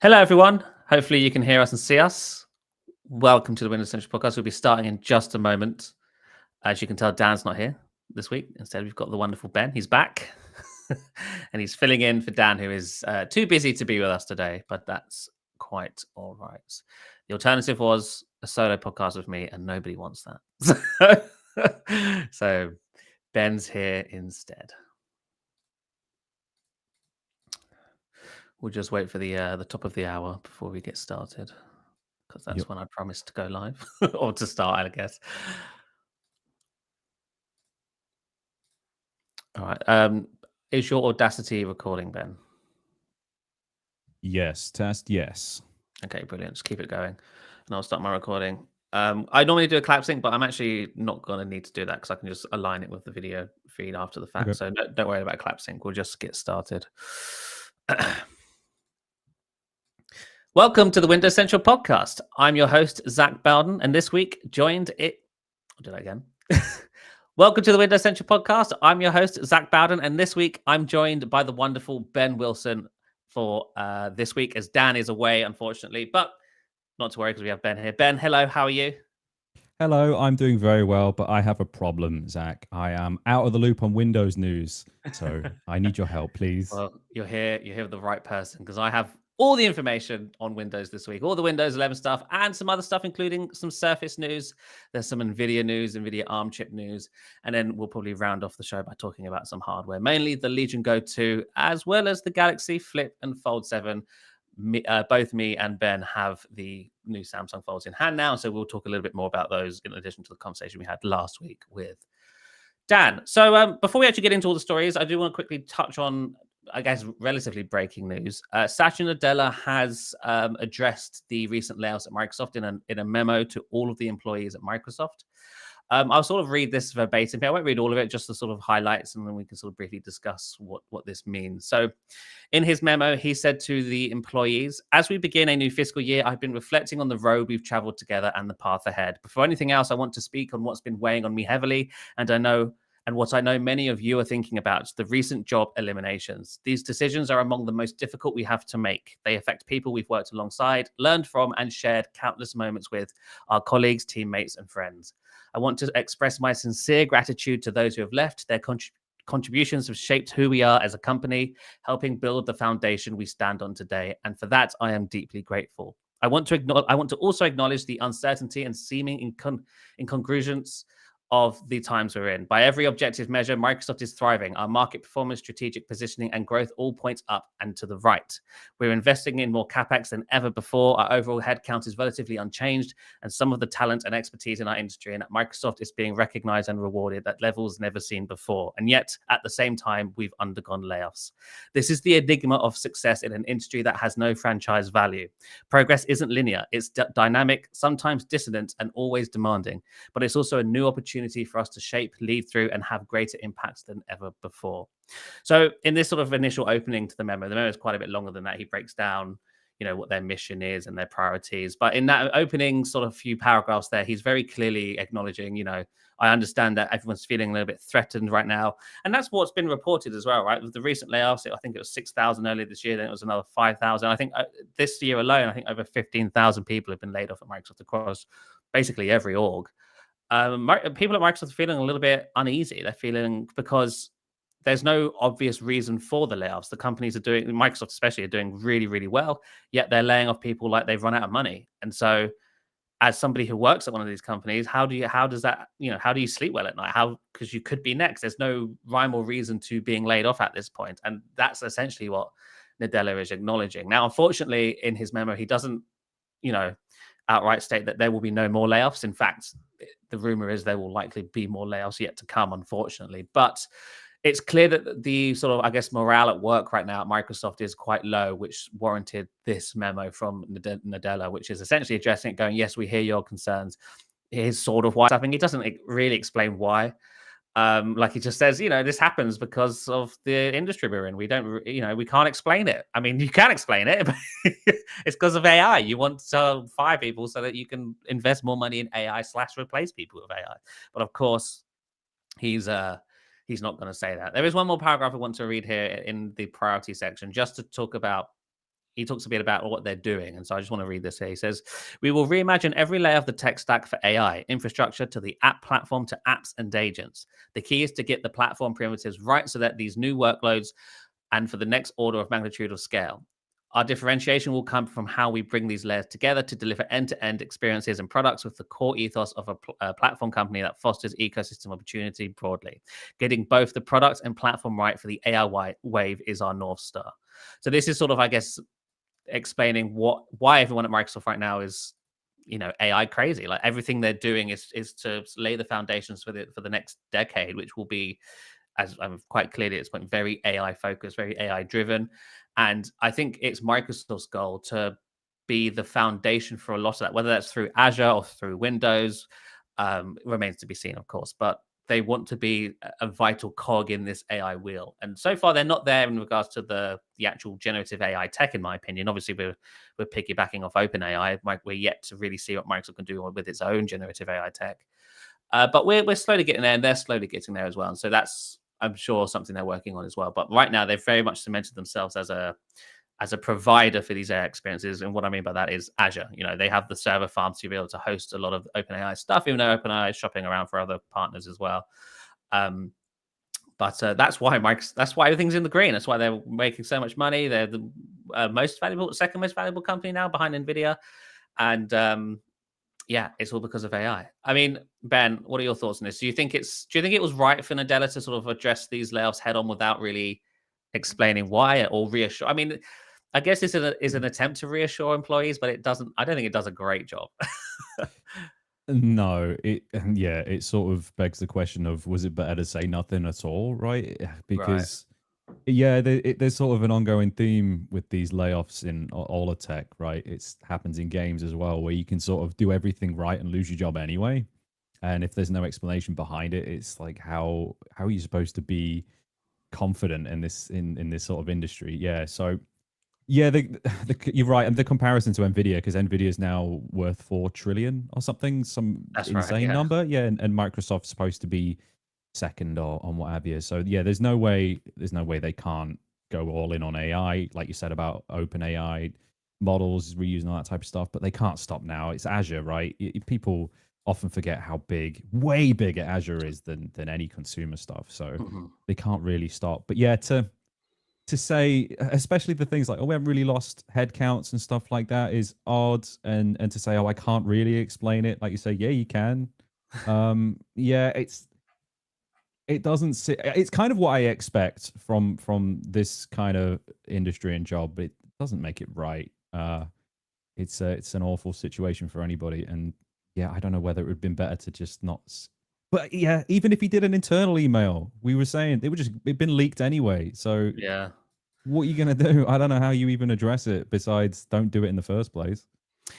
Hello, everyone. Hopefully, you can hear us and see us. Welcome to the Windows Central podcast. We'll be starting in just a moment. As you can tell, Dan's not here this week. Instead, we've got the wonderful Ben. He's back and he's filling in for Dan, who is too busy to be with us today, but that's quite all right. The alternative was a solo podcast with me, and nobody wants that. So Ben's here instead. We'll just wait for the top of the hour before we get started, because that's Yep. when I promised to go live or to start, I guess. All right. Is your Audacity recording, Ben? Yes. Test. Yes. Okay, brilliant. Just keep it going, and I'll start my recording. I normally do a clap sync, but I'm actually not going to need to do that because I can just align it with the video feed after the fact. Okay. So don't worry about clap sync. We'll just get started. Welcome to the Windows Central podcast. I'm your host, Zac Bowden, and this week joined it. I'll do that again. Welcome to the Windows Central podcast. I'm your host, Zac Bowden, and this week I'm joined by the wonderful Ben Wilson for this week, as Dan is away, unfortunately, but not to worry because we have Ben here. Ben, hello, how are you? Hello. I'm doing very well, but I have a problem, Zach. I am out of the loop on Windows news, so I need your help, please. Well, you're here with the right person because I have all the information on Windows this week, all the Windows 11 stuff and some other stuff, including some Surface news. There's some NVIDIA news, NVIDIA ARM chip news, and then we'll probably round off the show by talking about some hardware, mainly the Legion Go 2, as well as the Galaxy Flip and Fold 7. Both me and Ben have the new Samsung Folds in hand now, so we'll talk a little bit more about those in addition to the conversation we had last week with Dan. So before we actually get into all the stories, I do want to quickly touch on, I guess, relatively breaking news. Satya Nadella has addressed the recent layoffs at Microsoft in a memo to all of the employees at Microsoft. I'll sort of read this verbatim here. I won't read all of it, just the sort of highlights, and then we can sort of briefly discuss what this means. So in his memo, he said to the employees, as we begin a new fiscal year, I've been reflecting on the road we've traveled together and the path ahead. Before anything else, I want to speak on what's been weighing on me heavily, and what I know many of you are thinking about, the recent job eliminations. These decisions are among the most difficult we have to make. They affect people we've worked alongside, learned from, and shared countless moments with, our colleagues, teammates, and friends. I want to express my sincere gratitude to those who have left. Their contributions have shaped who we are as a company, helping build the foundation we stand on today. And for that, I am deeply grateful. I want to also acknowledge the uncertainty and seeming incongruence of the times we're in. By every objective measure, Microsoft is thriving. Our market performance, strategic positioning, and growth all points up and to the right. We're investing in more CapEx than ever before. Our overall headcount is relatively unchanged, and some of the talent and expertise in our industry and at Microsoft is being recognized and rewarded at levels never seen before. And yet, at the same time, we've undergone layoffs. This is the enigma of success in an industry that has no franchise value. Progress isn't linear. It's dynamic, sometimes dissonant, and always demanding. But it's also a new opportunity for us to shape, lead through, and have greater impacts than ever before. So in this sort of initial opening to the memo is quite a bit longer than that. He breaks down, what their mission is and their priorities. But in that opening sort of few paragraphs there, he's very clearly acknowledging, I understand that everyone's feeling a little bit threatened right now. And that's what's been reported as well, right? With the recent layoffs, I think it was 6,000 earlier this year, then it was another 5,000. I think this year alone, I think over 15,000 people have been laid off at Microsoft across basically every org. People at Microsoft are feeling a little bit uneasy. They're feeling because there's no obvious reason for the layoffs. The companies Microsoft especially, are doing really, really well, yet they're laying off people like they've run out of money. And so as somebody who works at one of these companies, how do you sleep well at night? Because you could be next. There's no rhyme or reason to being laid off at this point. And that's essentially what Nadella is acknowledging. Now, unfortunately, in his memo, he doesn't, outright state that there will be no more layoffs. In fact, the rumor is there will likely be more layoffs yet to come, unfortunately. But it's clear that the sort of, I guess, morale at work right now at Microsoft is quite low, which warranted this memo from Nadella, which is essentially addressing it, going, yes, we hear your concerns. Here's sort of why. I think he doesn't really explain why. Like he just says, this happens because of the industry we're in. We don't, we can't explain it. I mean, you can explain it, but it's because of AI. You want to fire people so that you can invest more money in AI / replace people with AI. But of course, he's not going to say that. There is one more paragraph I want to read here in the priority section, just to talk about he talks a bit about what they're doing. And so I just want to read this here. He says, we will reimagine every layer of the tech stack for AI, infrastructure to the app platform to apps and agents. The key is to get the platform primitives right so that these new workloads and for the next order of magnitude of scale. Our differentiation will come from how we bring these layers together to deliver end-to-end experiences and products with the core ethos of a platform company that fosters ecosystem opportunity broadly. Getting both the product and platform right for the AI wave is our North Star. So this is sort of, I guess, explaining why everyone at Microsoft right now is, AI crazy. Like everything they're doing is to lay the foundations for the next decade, which will be, as I'm quite clearly at this point, very AI focused, very AI driven. And I think it's Microsoft's goal to be the foundation for a lot of that, whether that's through Azure or through Windows, remains to be seen, of course. But they want to be a vital cog in this AI wheel. And so far, they're not there in regards to the actual generative AI tech, in my opinion. Obviously, we're piggybacking off OpenAI. We're yet to really see what Microsoft can do with its own generative AI tech. But we're slowly getting there, and they're slowly getting there as well. And so that's, I'm sure, something they're working on as well. But right now, they've very much cemented themselves as a provider for these AI experiences. And what I mean by that is Azure. They have the server farms to be able to host a lot of OpenAI stuff, even though OpenAI is shopping around for other partners as well. But that's why everything's in the green. That's why they're making so much money. They're the second most valuable company now behind NVIDIA. And yeah, it's all because of AI. I mean, Ben, what are your thoughts on this? Do you think it was right for Nadella to sort of address these layoffs head on without really explaining why or reassure? I mean, I guess this is an attempt to reassure employees, but I don't think it does a great job. No, it sort of begs the question of, was it better to say nothing at all, right? Right. Because there's sort of an ongoing theme with these layoffs in all of tech, right? It happens in games as well, where you can sort of do everything right and lose your job anyway. And if there's no explanation behind it, it's like, how are you supposed to be confident in this sort of industry? Yeah, so yeah, you're right, and the comparison to Nvidia, because Nvidia is now worth 4 trillion or something, some That's right. insane Yeah. number. Yeah, and Microsoft's supposed to be second or on what have you. So yeah, there's no way they can't go all in on AI, like you said about open AI models, reusing all that type of stuff. But they can't stop now. It's Azure, right? People often forget how way bigger Azure is than any consumer stuff. So Mhm. they can't really stop. But yeah, to say, especially the things like, oh, we haven't really lost headcounts and stuff like that, is odd. And to say, oh, I can't really explain it, like you say, yeah, you can. Yeah, it doesn't sit. It's kind of what I expect from this kind of industry and job, but it doesn't make it right. It's an awful situation for anybody, and yeah, I don't know whether it would have been better to just not. But yeah, even if he did an internal email, we were saying it'd been leaked anyway. So Yeah. what are you gonna do? I don't know how you even address it besides don't do it in the first place.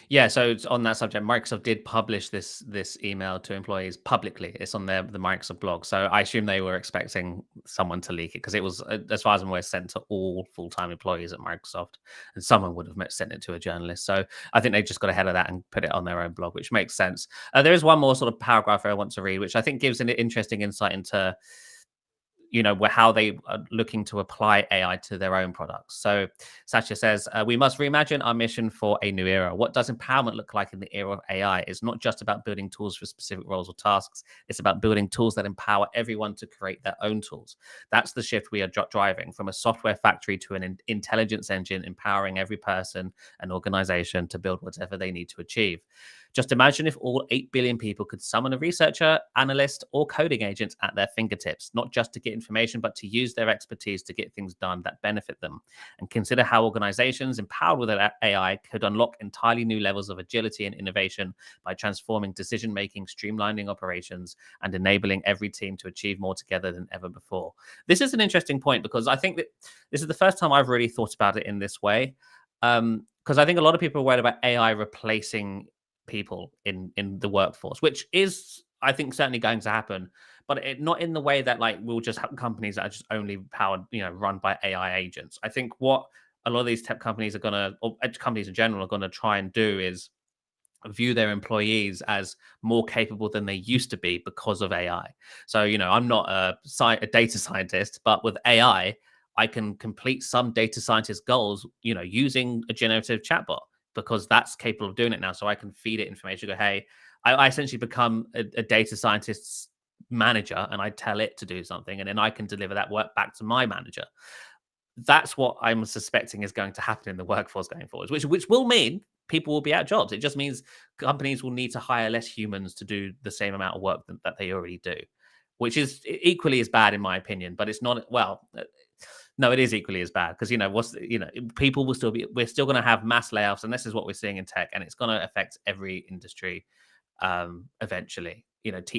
Yeah, so on that subject, Microsoft did publish this email to employees publicly. It's on the Microsoft blog. So I assume they were expecting someone to leak it, because it was, as far as I'm aware, sent to all full-time employees at Microsoft, and someone would have sent it to a journalist. So I think they just got ahead of that and put it on their own blog, which makes sense. There is one more sort of paragraph I want to read, which I think gives an interesting insight into how they are looking to apply AI to their own products. So Satya says, we must reimagine our mission for a new era. What does empowerment look like in the era of AI? It's not just about building tools for specific roles or tasks. It's about building tools that empower everyone to create their own tools. That's the shift we are driving, from a software factory to an intelligence engine, empowering every person and organization to build whatever they need to achieve. Just imagine if all 8 billion people could summon a researcher, analyst, or coding agent at their fingertips, not just to get information, but to use their expertise to get things done that benefit them. And consider how organizations empowered with AI could unlock entirely new levels of agility and innovation by transforming decision-making, streamlining operations, and enabling every team to achieve more together than ever before. This is an interesting point, because I think that this is the first time I've really thought about it in this way. Because I think a lot of people are worried about AI replacing people in the workforce, which is, I think, certainly going to happen, but not in the way that, like, we'll just have companies that are just only powered, run by AI agents. I think what a lot of these tech companies are gonna, or companies in general, are gonna try and do is view their employees as more capable than they used to be because of AI. So, I'm not a data scientist, but with AI, I can complete some data scientist goals, using a generative chatbot, because that's capable of doing it now. So I can feed it information, go, hey, I essentially become a data scientist's manager, and I tell it to do something, and then I can deliver that work back to my manager. That's what I'm suspecting is going to happen in the workforce going forward, which will mean people will be out of jobs. It just means companies will need to hire less humans to do the same amount of work that they already do, which is equally as bad in my opinion. But it's not, well, no, it is equally as bad, because people will still be, we're still going to have mass layoffs, and this is what we're seeing in tech, and it's going to affect every industry eventually.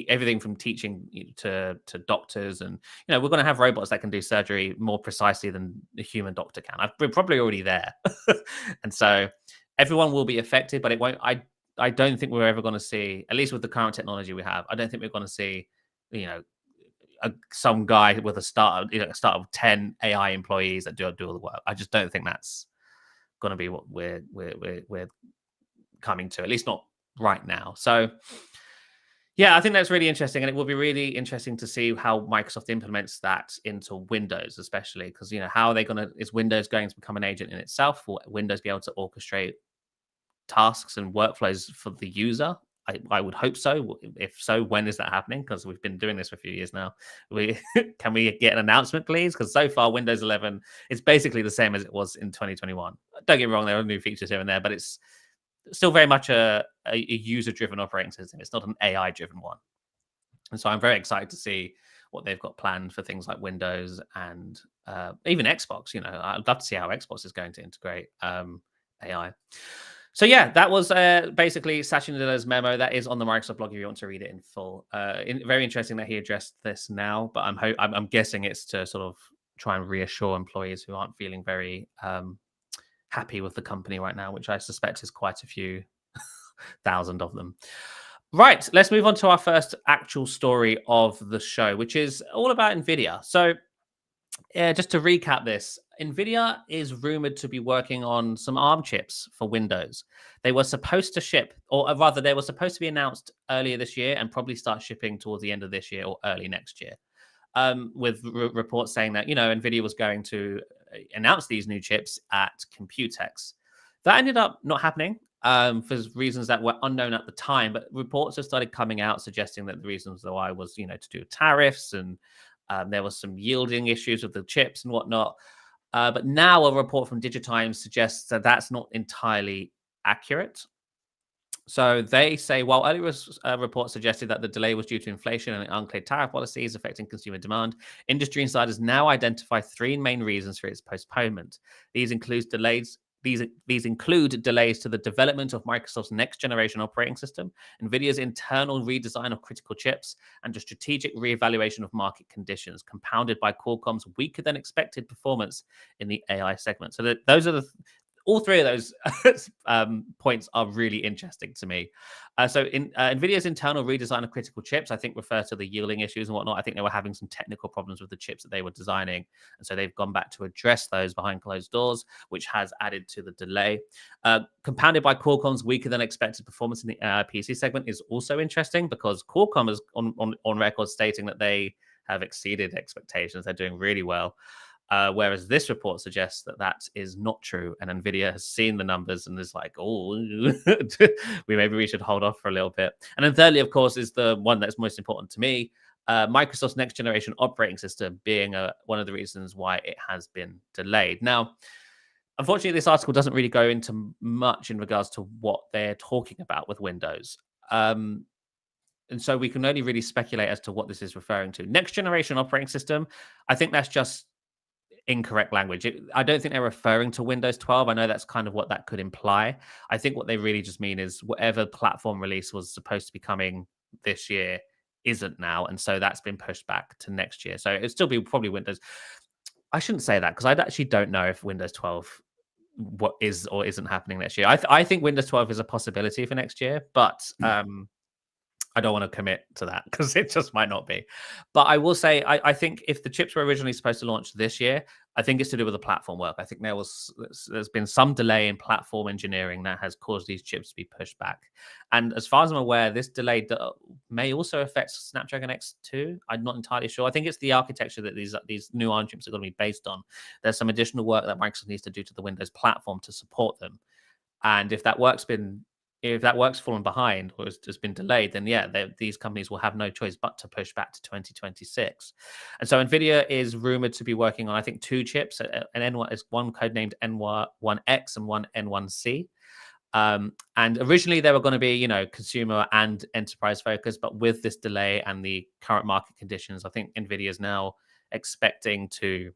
Everything from teaching to doctors, and we're going to have robots that can do surgery more precisely than the human doctor can. We're probably already there, and so everyone will be affected, but it won't. I don't think we're ever going to see, at least with the current technology we have, I don't think we're going to see, some guy with a start of 10 AI employees that do all the work. I just don't think that's going to be what we're coming to, at least not right now. So yeah, I think that's really interesting, and it will be really interesting to see how Microsoft implements that into Windows, especially because how are they going to? Is Windows going to become an agent in itself? Will Windows be able to orchestrate tasks and workflows for the user? I would hope so. If so, when is that happening? Because we've been doing this for a few years now. Can we get an announcement, please? Because so far, Windows 11 is basically the same as it was in 2021. Don't get me wrong, there are new features here and there, but it's still very much a user-driven operating system. It's not an AI-driven one. And so I'm very excited to see what they've got planned for things like Windows and even Xbox. I'd love to see how Xbox is going to integrate AI. So yeah, that was basically Satya Nadella's memo. That is on the Microsoft blog if you want to read it in full. Very interesting that he addressed this now, but I'm guessing it's to sort of try and reassure employees who aren't feeling very happy with the company right now, which I suspect is quite a few thousand of them. Right, let's move on to our first actual story of the show, which is all about NVIDIA. So just to recap this, NVIDIA is rumored to be working on some ARM chips for Windows. They were supposed to ship, or rather, they were supposed to be announced earlier this year and probably start shipping towards the end of this year or early next year. With reports saying that, NVIDIA was going to announce these new chips at Computex. That ended up not happening for reasons that were unknown at the time, but reports have started coming out suggesting that the reasons why was, to do with tariffs, and there was some yielding issues with the chips and whatnot. But now a report from DigiTimes suggests that that's not entirely accurate. So they say, while earlier reports suggested that the delay was due to inflation and unclear tariff policies affecting consumer demand, industry insiders now identify three main reasons for its postponement. These include delays. These include delays to the development of Microsoft's next generation operating system, NVIDIA's internal redesign of critical chips, and a strategic reevaluation of market conditions, compounded by Qualcomm's weaker than expected performance in the AI segment. So those are all three of those points are really interesting to me. So NVIDIA's internal redesign of critical chips, I think, refers to the yielding issues and whatnot. I think they were having some technical problems with the chips that they were designing. And so they've gone back to address those behind closed doors, which has added to the delay. Compounded by Qualcomm's weaker than expected performance in the PC segment is also interesting, because Qualcomm is on record stating that they have exceeded expectations. They're doing really well. Whereas this report suggests that that is not true, and NVIDIA has seen the numbers and is like, oh, maybe we should hold off for a little bit. And then thirdly, of course, is the one that's most important to me, Microsoft's next generation operating system being one of the reasons why it has been delayed. Now, unfortunately, this article doesn't really go into much in regards to what they're talking about with Windows. And so we can only really speculate as to what this is referring to. Next generation operating system, I think that's just incorrect language. I don't think they're referring to Windows 12. I know that's kind of what that could imply. I think what they really just mean is whatever platform release was supposed to be coming this year isn't now, and so that's been pushed back to next year. So it'll still be probably Windows. I shouldn't say that, because I actually don't know if Windows 12 what is or isn't happening next year. I think Windows 12 is a possibility for next year, but I don't want to commit to that because it just might not be. But I will say, I think if the chips were originally supposed to launch this year, I think it's to do with the platform work. I think there's been some delay in platform engineering that has caused these chips to be pushed back. And as far as I'm aware, this delay may also affect Snapdragon X2. I'm not entirely sure. I think it's the architecture that these new ARM chips are going to be based on. There's some additional work that Microsoft needs to do to the Windows platform to support them. And if that work's fallen behind or has just been delayed, then yeah, these companies will have no choice but to push back to 2026. And so NVIDIA is rumored to be working on, I think, 2 chips. An N1 is one codenamed N1X and one N1C. And originally they were going to be, consumer and enterprise focused, but with this delay and the current market conditions, I think NVIDIA is now expecting to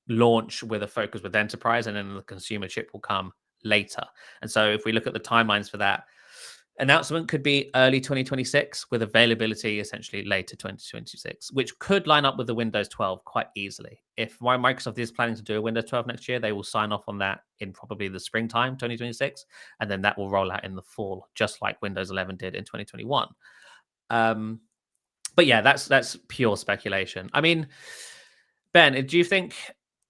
launch with a focus with enterprise, and then the consumer chip will come later. And so if we look at the timelines for that, announcement could be early 2026 with availability essentially later 2026, which could line up with the Windows 12 quite easily. If Microsoft is planning to do a Windows 12 next year, they will sign off on that in probably the springtime 2026, and then that will roll out in the fall, just like Windows 11 did in 2021. But yeah, that's pure speculation. I mean, Ben, do you think,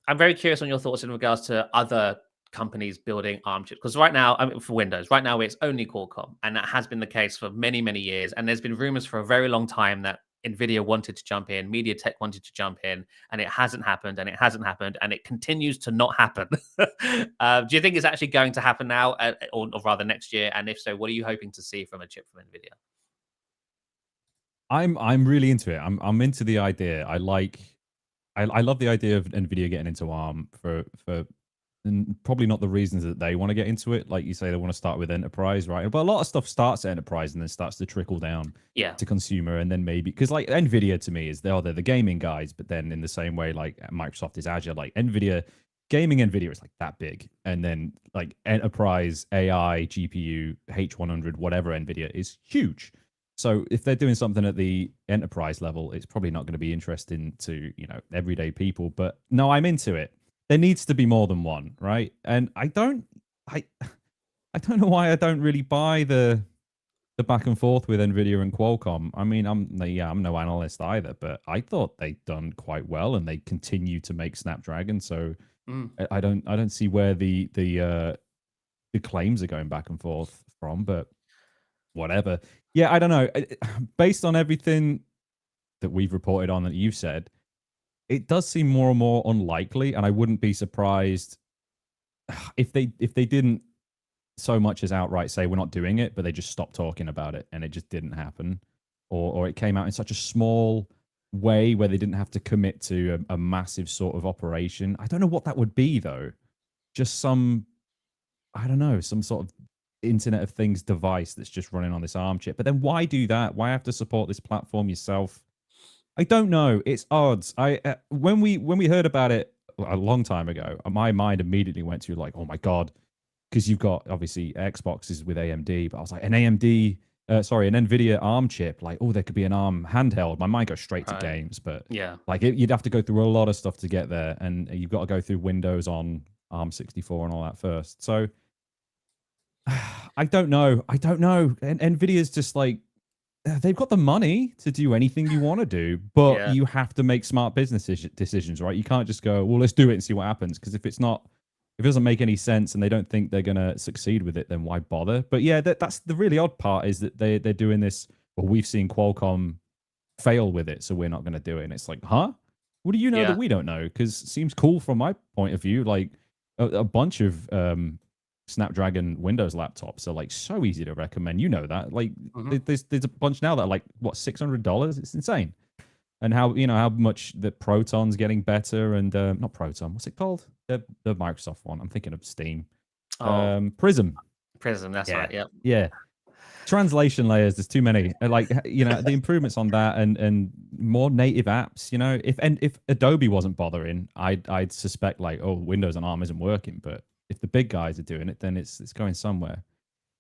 I'm very curious on your thoughts in regards to other companies building ARM chips, because right now, for Windows, right now it's only Qualcomm, and that has been the case for many, many years. And there's been rumors for a very long time that NVIDIA wanted to jump in, MediaTek wanted to jump in, and it hasn't happened, and it continues to not happen. Do you think it's actually going to happen now, or rather next year? And if so, what are you hoping to see from a chip from NVIDIA? I'm really into it. I'm into the idea. I love the idea of NVIDIA getting into ARM for and probably not the reasons that they want to get into it. Like you say, they want to start with enterprise, right? But a lot of stuff starts at enterprise and then starts to trickle down to consumer, and then maybe because like NVIDIA to me is they're the gaming guys, but then in the same way like Microsoft is Azure, like NVIDIA is like that big, and then like enterprise AI GPU H100 whatever NVIDIA is huge. So if they're doing something at the enterprise level, it's probably not going to be interesting to everyday people. But no, I'm into it. There needs to be more than one, right? And I don't know why I don't really buy the back and forth with NVIDIA and Qualcomm. I mean, I'm no analyst either, but I thought they'd done quite well, and they continue to make Snapdragon. So I don't see where the claims are going back and forth from, but whatever. Yeah, I don't know. Based on everything that we've reported on that you've said, it does seem more and more unlikely, and I wouldn't be surprised if they didn't so much as outright say we're not doing it, but they just stopped talking about it and it just didn't happen, or it came out in such a small way where they didn't have to commit to a massive sort of operation. I don't know what that would be though. Just some sort of Internet of Things device that's just running on this ARM chip. But then why do that? Why have to support this platform yourself? I don't know. It's odds. When we heard about it a long time ago, my mind immediately went to like, oh my god, because you've got obviously Xboxes with AMD, but I was like, an NVIDIA ARM chip, like, oh, there could be an ARM handheld. My mind goes straight to games, but yeah, like you'd have to go through a lot of stuff to get there, and you've got to go through Windows on ARM 64 and all that first. So I don't know. And NVIDIA's just like, they've got the money to do anything you want to do, but you have to make smart business decisions, right? You can't just go, well, let's do it and see what happens. Because if it doesn't make any sense and they don't think they're going to succeed with it, then why bother? But yeah, that's the really odd part, is that they're doing this. Well, we've seen Qualcomm fail with it, so we're not going to do it. And it's like, huh? What do you know that we don't know? Because it seems cool from my point of view. Like a bunch of Snapdragon Windows laptops are like so easy to recommend. You know that. Like there's a bunch now that are like what, $600? It's insane. And how much the Proton's getting better, and not Proton, what's it called? The Microsoft one. I'm thinking of Steam. Prism. That's right. Yep. Yeah. Translation layers, there's too many. Like the improvements on that, and more native apps. If Adobe wasn't bothering, I'd suspect like, oh, Windows on ARM isn't working. But if the big guys are doing it, then it's going somewhere.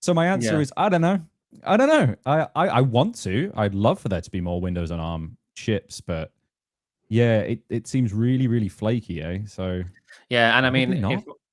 So my answer is I don't know. I want to. I'd love for there to be more Windows on ARM chips, but yeah, it seems really, really flaky, eh? So yeah, and I mean,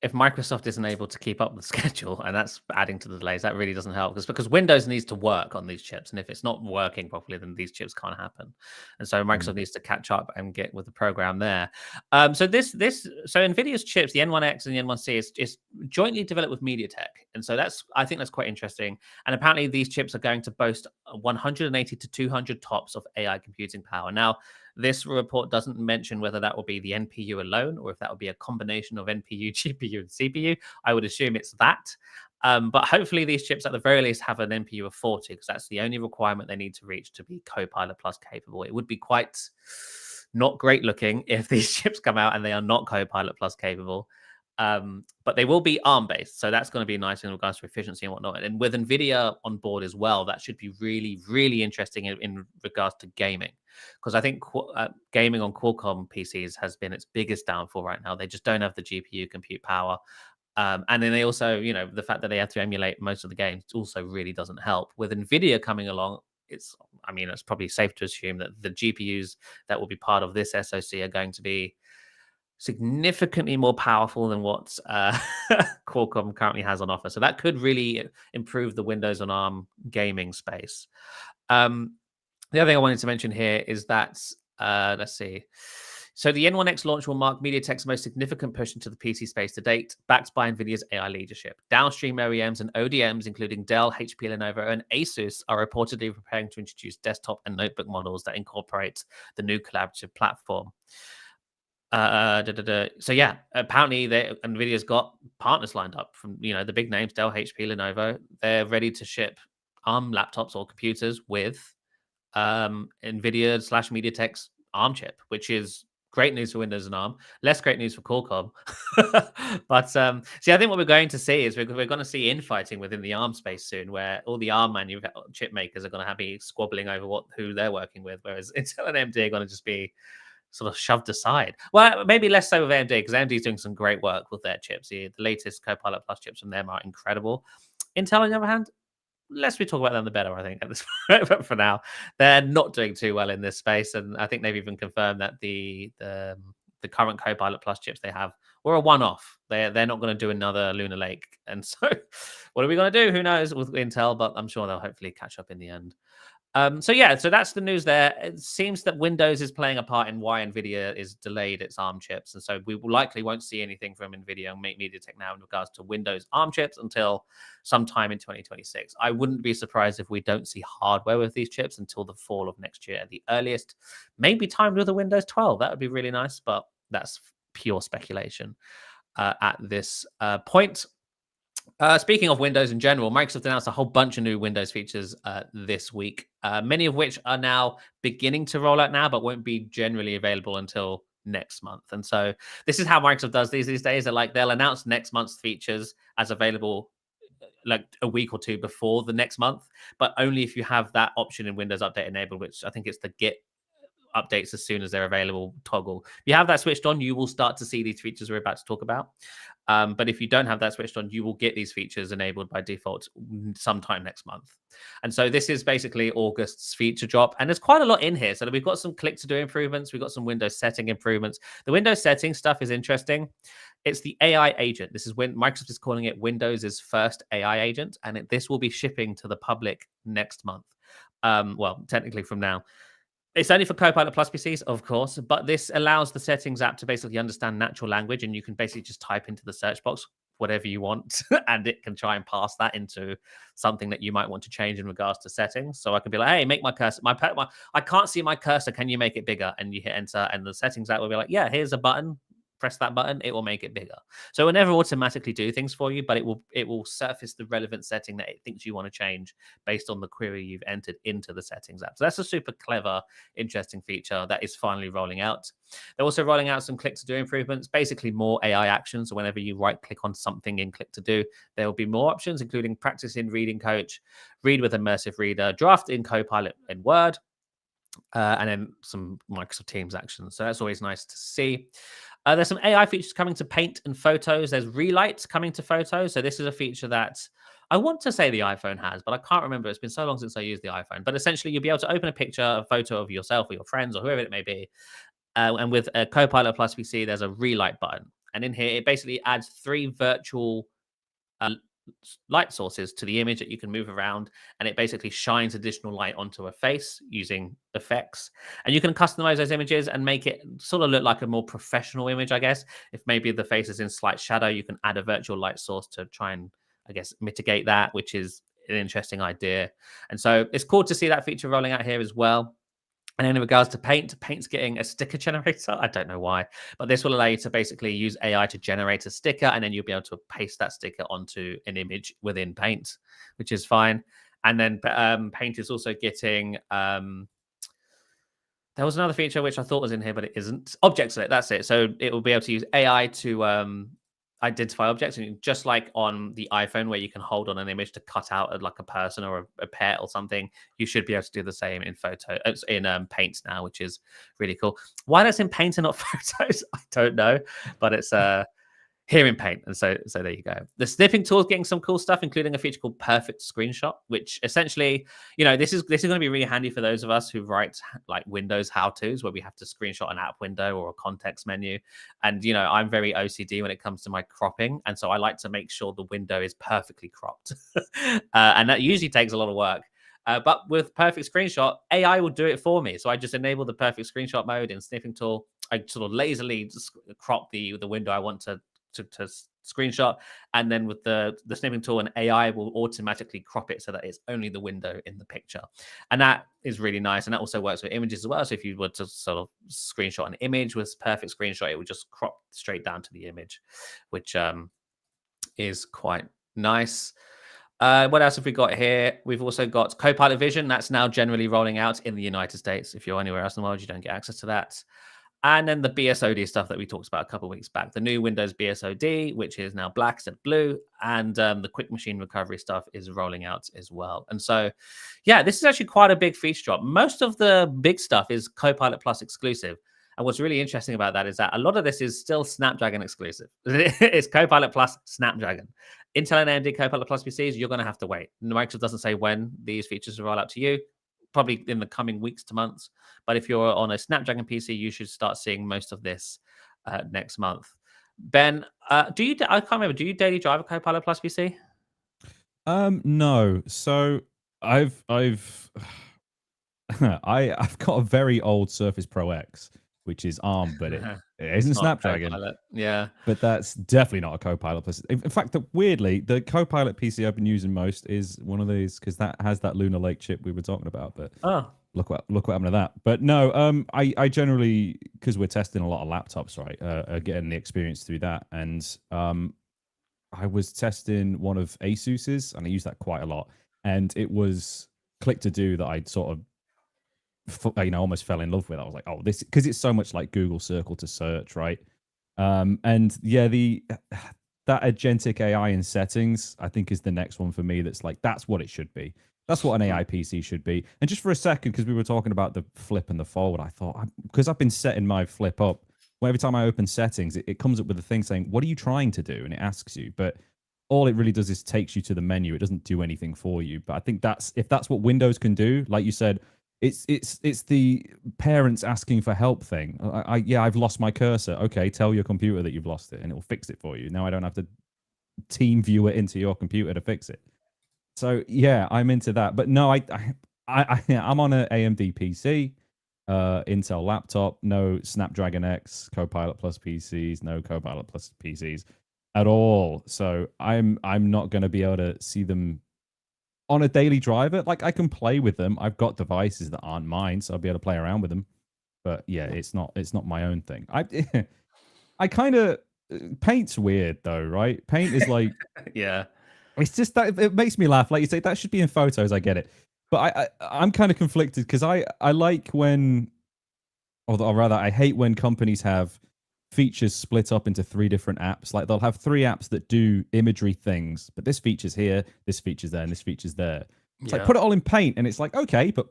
if Microsoft isn't able to keep up with the schedule, and that's adding to the delays, that really doesn't help because Windows needs to work on these chips, and if it's not working properly, then these chips can't happen. And so Microsoft needs to catch up and get with the program there. So NVIDIA's chips, the N1X and the N1C, is jointly developed with MediaTek, and so I think that's quite interesting. And apparently, these chips are going to boast 180 to 200 TOPS of AI computing power. Now, this report doesn't mention whether that will be the NPU alone or if that will be a combination of NPU, GPU, and CPU. I would assume it's that. But hopefully these chips at the very least have an NPU of 40 because that's the only requirement they need to reach to be Copilot Plus capable. It would be quite not great looking if these chips come out and they are not Copilot Plus capable. But they will be ARM based. So that's going to be nice in regards to efficiency and whatnot. And with NVIDIA on board as well, that should be really, really interesting in regards to gaming. Because I think gaming on Qualcomm PCs has been its biggest downfall right now. They just don't have the GPU compute power. And then they also, the fact that they have to emulate most of the games also really doesn't help. With NVIDIA coming along, it's probably safe to assume that the GPUs that will be part of this SoC are going to be significantly more powerful than what Qualcomm currently has on offer. So that could really improve the Windows on ARM gaming space. The other thing I wanted to mention here is that, let's see. So the N1X launch will mark MediaTek's most significant push into the PC space to date, backed by NVIDIA's AI leadership. Downstream OEMs and ODMs, including Dell, HP, Lenovo, and Asus, are reportedly preparing to introduce desktop and notebook models that incorporate the new collaborative platform. So yeah, apparently NVIDIA's got partners lined up from the big names, Dell, HP, Lenovo. They're ready to ship ARM laptops or computers with NVIDIA/MediaTek's ARM chip, which is great news for Windows and ARM. Less great news for Qualcomm. But see, I think what we're going to see is we're going to see infighting within the ARM space soon, where all the ARM chip makers are going to be squabbling over who they're working with, whereas Intel and AMD are going to just be sort of shoved aside. Well, maybe less so with AMD, because AMD is doing some great work with their chips. The latest Copilot Plus chips from them are incredible. Intel, on the other hand, less we talk about them, the better, I think, at this point. But for now, they're not doing too well in this space. And I think they've even confirmed that the current Copilot Plus chips they have were a one-off. They're not going to do another Lunar Lake. And so what are we going to do? Who knows with Intel, but I'm sure they'll hopefully catch up in the end. So that's the news there. It seems that Windows is playing a part in why NVIDIA is delayed its ARM chips. And so we likely won't see anything from NVIDIA and MediaTek now in regards to Windows ARM chips until sometime in 2026. I wouldn't be surprised if we don't see hardware with these chips until the fall of next year at the earliest. Maybe timed with a Windows 12. That would be really nice, but that's pure speculation at this point. Speaking of Windows in general, Microsoft announced a whole bunch of new Windows features this week, many of which are now beginning to roll out now, but won't be generally available until next month. And so this is how Microsoft does these days. They'll announce next month's features as available like a week or two before the next month, but only if you have that option in Windows Update enabled, which I think it's the Git updates as soon as they're available toggle. If you have that switched on, you will start to see these features we're about to talk about. But if you don't have that switched on, you will get these features enabled by default sometime next month. And so this is basically August's feature drop. And there's quite a lot in here. So we've got some click to do improvements. We've got some Windows setting improvements. The Windows setting stuff is interesting. It's the AI agent. This is when Microsoft is calling it Windows's first AI agent. And this will be shipping to the public next month. Well, technically from now. It's only for Copilot Plus PCs, of course, but this allows the settings app to basically understand natural language, and you can basically just type into the search box whatever you want, and it can try and pass that into something that you might want to change in regards to settings. So I can be like, hey, make my cursor, I can't see my cursor. Can you make it bigger? And you hit enter, and the settings app will be like, yeah, here's a button. Press that button, it will make it bigger. So it will never automatically do things for you, but it will surface the relevant setting that it thinks you want to change based on the query you've entered into the settings app. So that's a super clever, interesting feature that is finally rolling out. They're also rolling out some click to do improvements, basically more AI actions. So whenever you right click on something in click to do, there will be more options, including practice in reading coach, read with immersive reader, draft in Copilot in Word, and then some Microsoft Teams actions. So that's always nice to see. There's some AI features coming to Paint and Photos. There's Relight coming to Photos. So this is a feature that I want to say the iPhone has, but I can't remember. It's been so long since I used the iPhone. But essentially, you'll be able to open a picture, a photo of yourself or your friends or whoever it may be. And with a Copilot Plus PC, there's a Relight button. And in here, it basically adds 3 virtual light sources to the image that you can move around, and it basically shines additional light onto a face using effects. And you can customize those images and make it sort of look like a more professional image, I guess. If maybe the face is in slight shadow, you can add a virtual light source to try and, I guess, mitigate that, which is an interesting idea. And so it's cool to see that feature rolling out here as well. And in regards to Paint's getting a sticker generator. I don't know why, but this will allow you to basically use AI to generate a sticker, and then you'll be able to paste that sticker onto an image within Paint, which is fine. And then Paint is also getting there was another feature which I thought was in here, but it isn't. Object select, that's it. So it will be able to use AI to identify objects, and just like on the iPhone where you can hold on an image to cut out like a person or a pet or something, you should be able to do the same in Paint now, which is really cool. Why that's in Paint and not Photos, I don't know, but it's here in Paint. And so there you go. The snipping tool is getting some cool stuff, including a feature called Perfect Screenshot, which essentially, this is going to be really handy for those of us who write like Windows how-tos where we have to screenshot an app window or a context menu. And, I'm very OCD when it comes to my cropping. And so I like to make sure the window is perfectly cropped. And that usually takes a lot of work. But with Perfect Screenshot, AI will do it for me. So I just enable the Perfect Screenshot mode in Snipping Tool. I sort of lazily crop the window I want to screenshot, and then with the snipping tool, and AI will automatically crop it so that it's only the window in the picture. And that is really nice. And that also works with images as well. So if you were to sort of screenshot an image with Perfect Screenshot, it would just crop straight down to the image, which is quite nice. What else have we got here? We've also got Copilot Vision. That's now generally rolling out in the United States. If you're anywhere else in the world, you don't get access to that. And then the BSOD stuff that we talked about a couple of weeks back, the new Windows BSOD, which is now black instead of blue, and the quick machine recovery stuff is rolling out as well. And so, yeah, this is actually quite a big feature drop. Most of the big stuff is Copilot Plus exclusive. And what's really interesting about that is that a lot of this is still Snapdragon exclusive. It's Copilot Plus Snapdragon. Intel and AMD Copilot Plus PCs, you're going to have to wait. Microsoft doesn't say when these features will roll out to you. Probably in the coming weeks to months. But if you're on a Snapdragon PC, you should start seeing most of this next month. Ben, I can't remember. Do you daily drive a Copilot Plus PC? No. So I've I've got a very old Surface Pro X, which is ARM, but it isn't Snapdragon. Yeah. But that's definitely not a Copilot Plus. In fact, weirdly, the Copilot PC I've been using most is one of these, because that has that Lunar Lake chip we were talking about. But look what happened to that. But no, I generally, because we're testing a lot of laptops, right, getting the experience through that. And I was testing one of Asus's, and I use that quite a lot. And it was Click to Do that I'd sort of almost fell in love with. I was like, oh, this, because it's so much like Google Circle to search, right? And yeah, that agentic AI in settings, I think, is the next one for me. That's like, that's what it should be. That's what an AI PC should be. And just for a second, because we were talking about the flip and the fold, I thought, because I've been setting my flip up, well, every time I open settings, it comes up with a thing saying, what are you trying to do? And it asks you, but all it really does is takes you to the menu. It doesn't do anything for you. But I think if that's what Windows can do, like you said, it's the parents asking for help thing. I've lost my cursor. Okay, tell your computer that you've lost it, and it will fix it for you. Now I don't have to team view it into your computer to fix it. So yeah, I'm into that. But no, I'm on an AMD PC, Intel laptop, no Snapdragon X Copilot Plus PCs, no Copilot Plus PCs at all. So I'm not going to be able to see them on a daily driver. Like, I can play with them. I've got devices that aren't mine, so I'll be able to play around with them. But yeah, it's not my own thing. I kind of, Paint's weird though, right? Paint is like, yeah, it's just that it makes me laugh. Like you say, that should be in Photos. I get it, but I'm kind of conflicted, because I like when, or rather, I hate when companies have features split up into 3 different apps. Like, they'll have 3 apps that do imagery things, but this feature's here, this feature's there, and this feature's there. It's like, put it all in Paint, and it's like, okay, but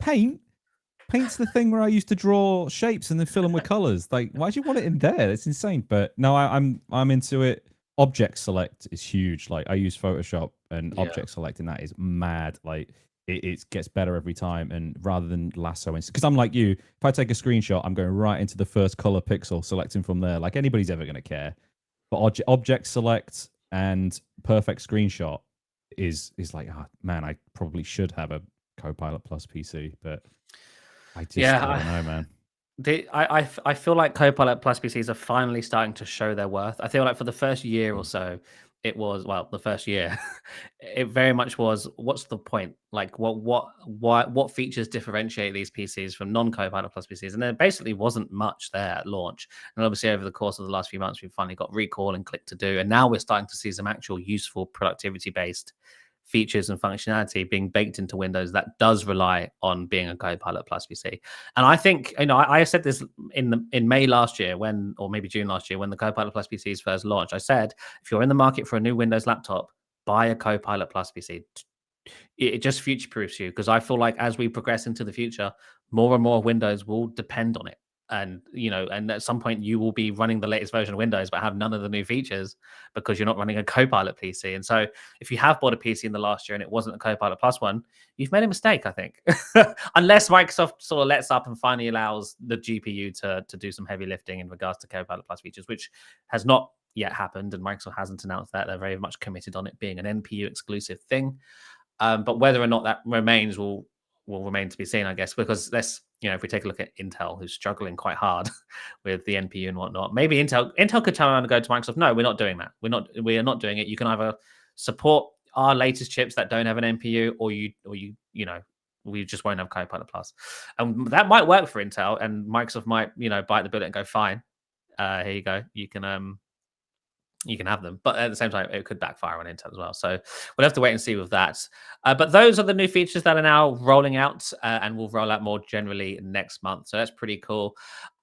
Paint's the thing where I used to draw shapes and then fill them with colors. Like, why do you want it in there? It's insane. But no, I'm into it. Object select is huge. Like, I use Photoshop, and object select in that is mad. Like, it gets better every time. And rather than lassoing, because I'm like you, if I take a screenshot, I'm going right into the first color pixel, selecting from there. Like anybody's ever going to care. But object select and perfect screenshot is like, oh, man, I probably should have a Copilot Plus PC, but I don't know, man. I feel like Copilot Plus PCs are finally starting to show their worth. I feel like for the first year or so, it was the first year, it very much was. What's the point? Like, what features differentiate these PCs from non-Copilot Plus PCs? And there basically wasn't much there at launch. And obviously, over the course of the last few months, we've finally got Recall and Click to Do, and now we're starting to see some actual useful productivity-based features and functionality being baked into Windows that does rely on being a Copilot Plus PC. And I think, I said this in May last year or maybe June last year when the Copilot Plus PCs first launched. I said, if you're in the market for a new Windows laptop, buy a Copilot Plus PC. It just future-proofs you, because I feel like as we progress into the future, more and more Windows will depend on it. And and at some point you will be running the latest version of Windows but have none of the new features because you're not running a Copilot PC. And so if you have bought a PC in the last year and it wasn't a Copilot Plus one, you've made a mistake, I think. Unless Microsoft sort of lets up and finally allows the GPU to do some heavy lifting in regards to Copilot Plus features, which has not yet happened, and Microsoft hasn't announced that. They're very much committed on it being an NPU exclusive thing. But whether or not that remains will remain to be seen, I guess, because if we take a look at Intel, who's struggling quite hard with the NPU and whatnot, maybe Intel could turn around and go to Microsoft, no, we're not doing that. We are not doing it. You can either support our latest chips that don't have an NPU, or we just won't have Copilot Plus. And that might work for Intel, and Microsoft might, bite the bullet and go, fine, here you go. You can have them, but at the same time, it could backfire on Intel as well. So we'll have to wait and see with that. But those are the new features that are now rolling out, and will roll out more generally next month. So that's pretty cool.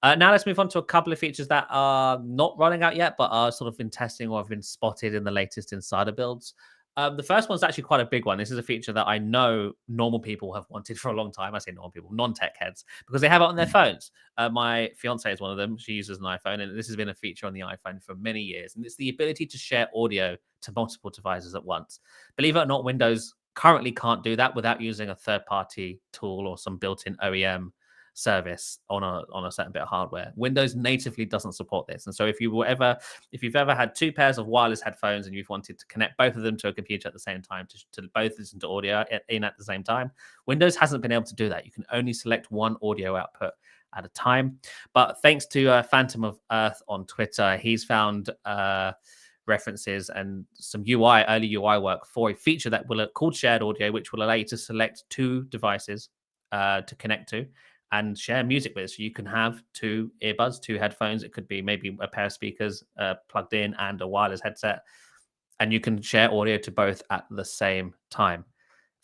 Now let's move on to a couple of features that are not rolling out yet, but are sort of in testing or have been spotted in the latest insider builds. The first one's actually quite a big one. This is a feature that I know normal people have wanted for a long time. I say normal people, non-tech heads, because they have it on their phones. My fiance is one of them. She uses an iPhone, and this has been a feature on the iPhone for many years. And it's the ability to share audio to multiple devices at once. Believe it or not, Windows currently can't do that without using a third-party tool or some built-in OEM service on a certain bit of hardware. Windows natively doesn't support this. And so if you've ever had two pairs of wireless headphones and you've wanted to connect both of them to a computer at the same time to both listen to audio in at the same time, Windows hasn't been able to do that. You can only select one audio output at a time. But thanks to Phantom of Earth on Twitter, he's found references and some early UI work for a feature that called shared audio, which will allow you to select two devices to connect to and share music with. So you can have two earbuds, two headphones. It could be maybe a pair of speakers plugged in and a wireless headset, and you can share audio to both at the same time.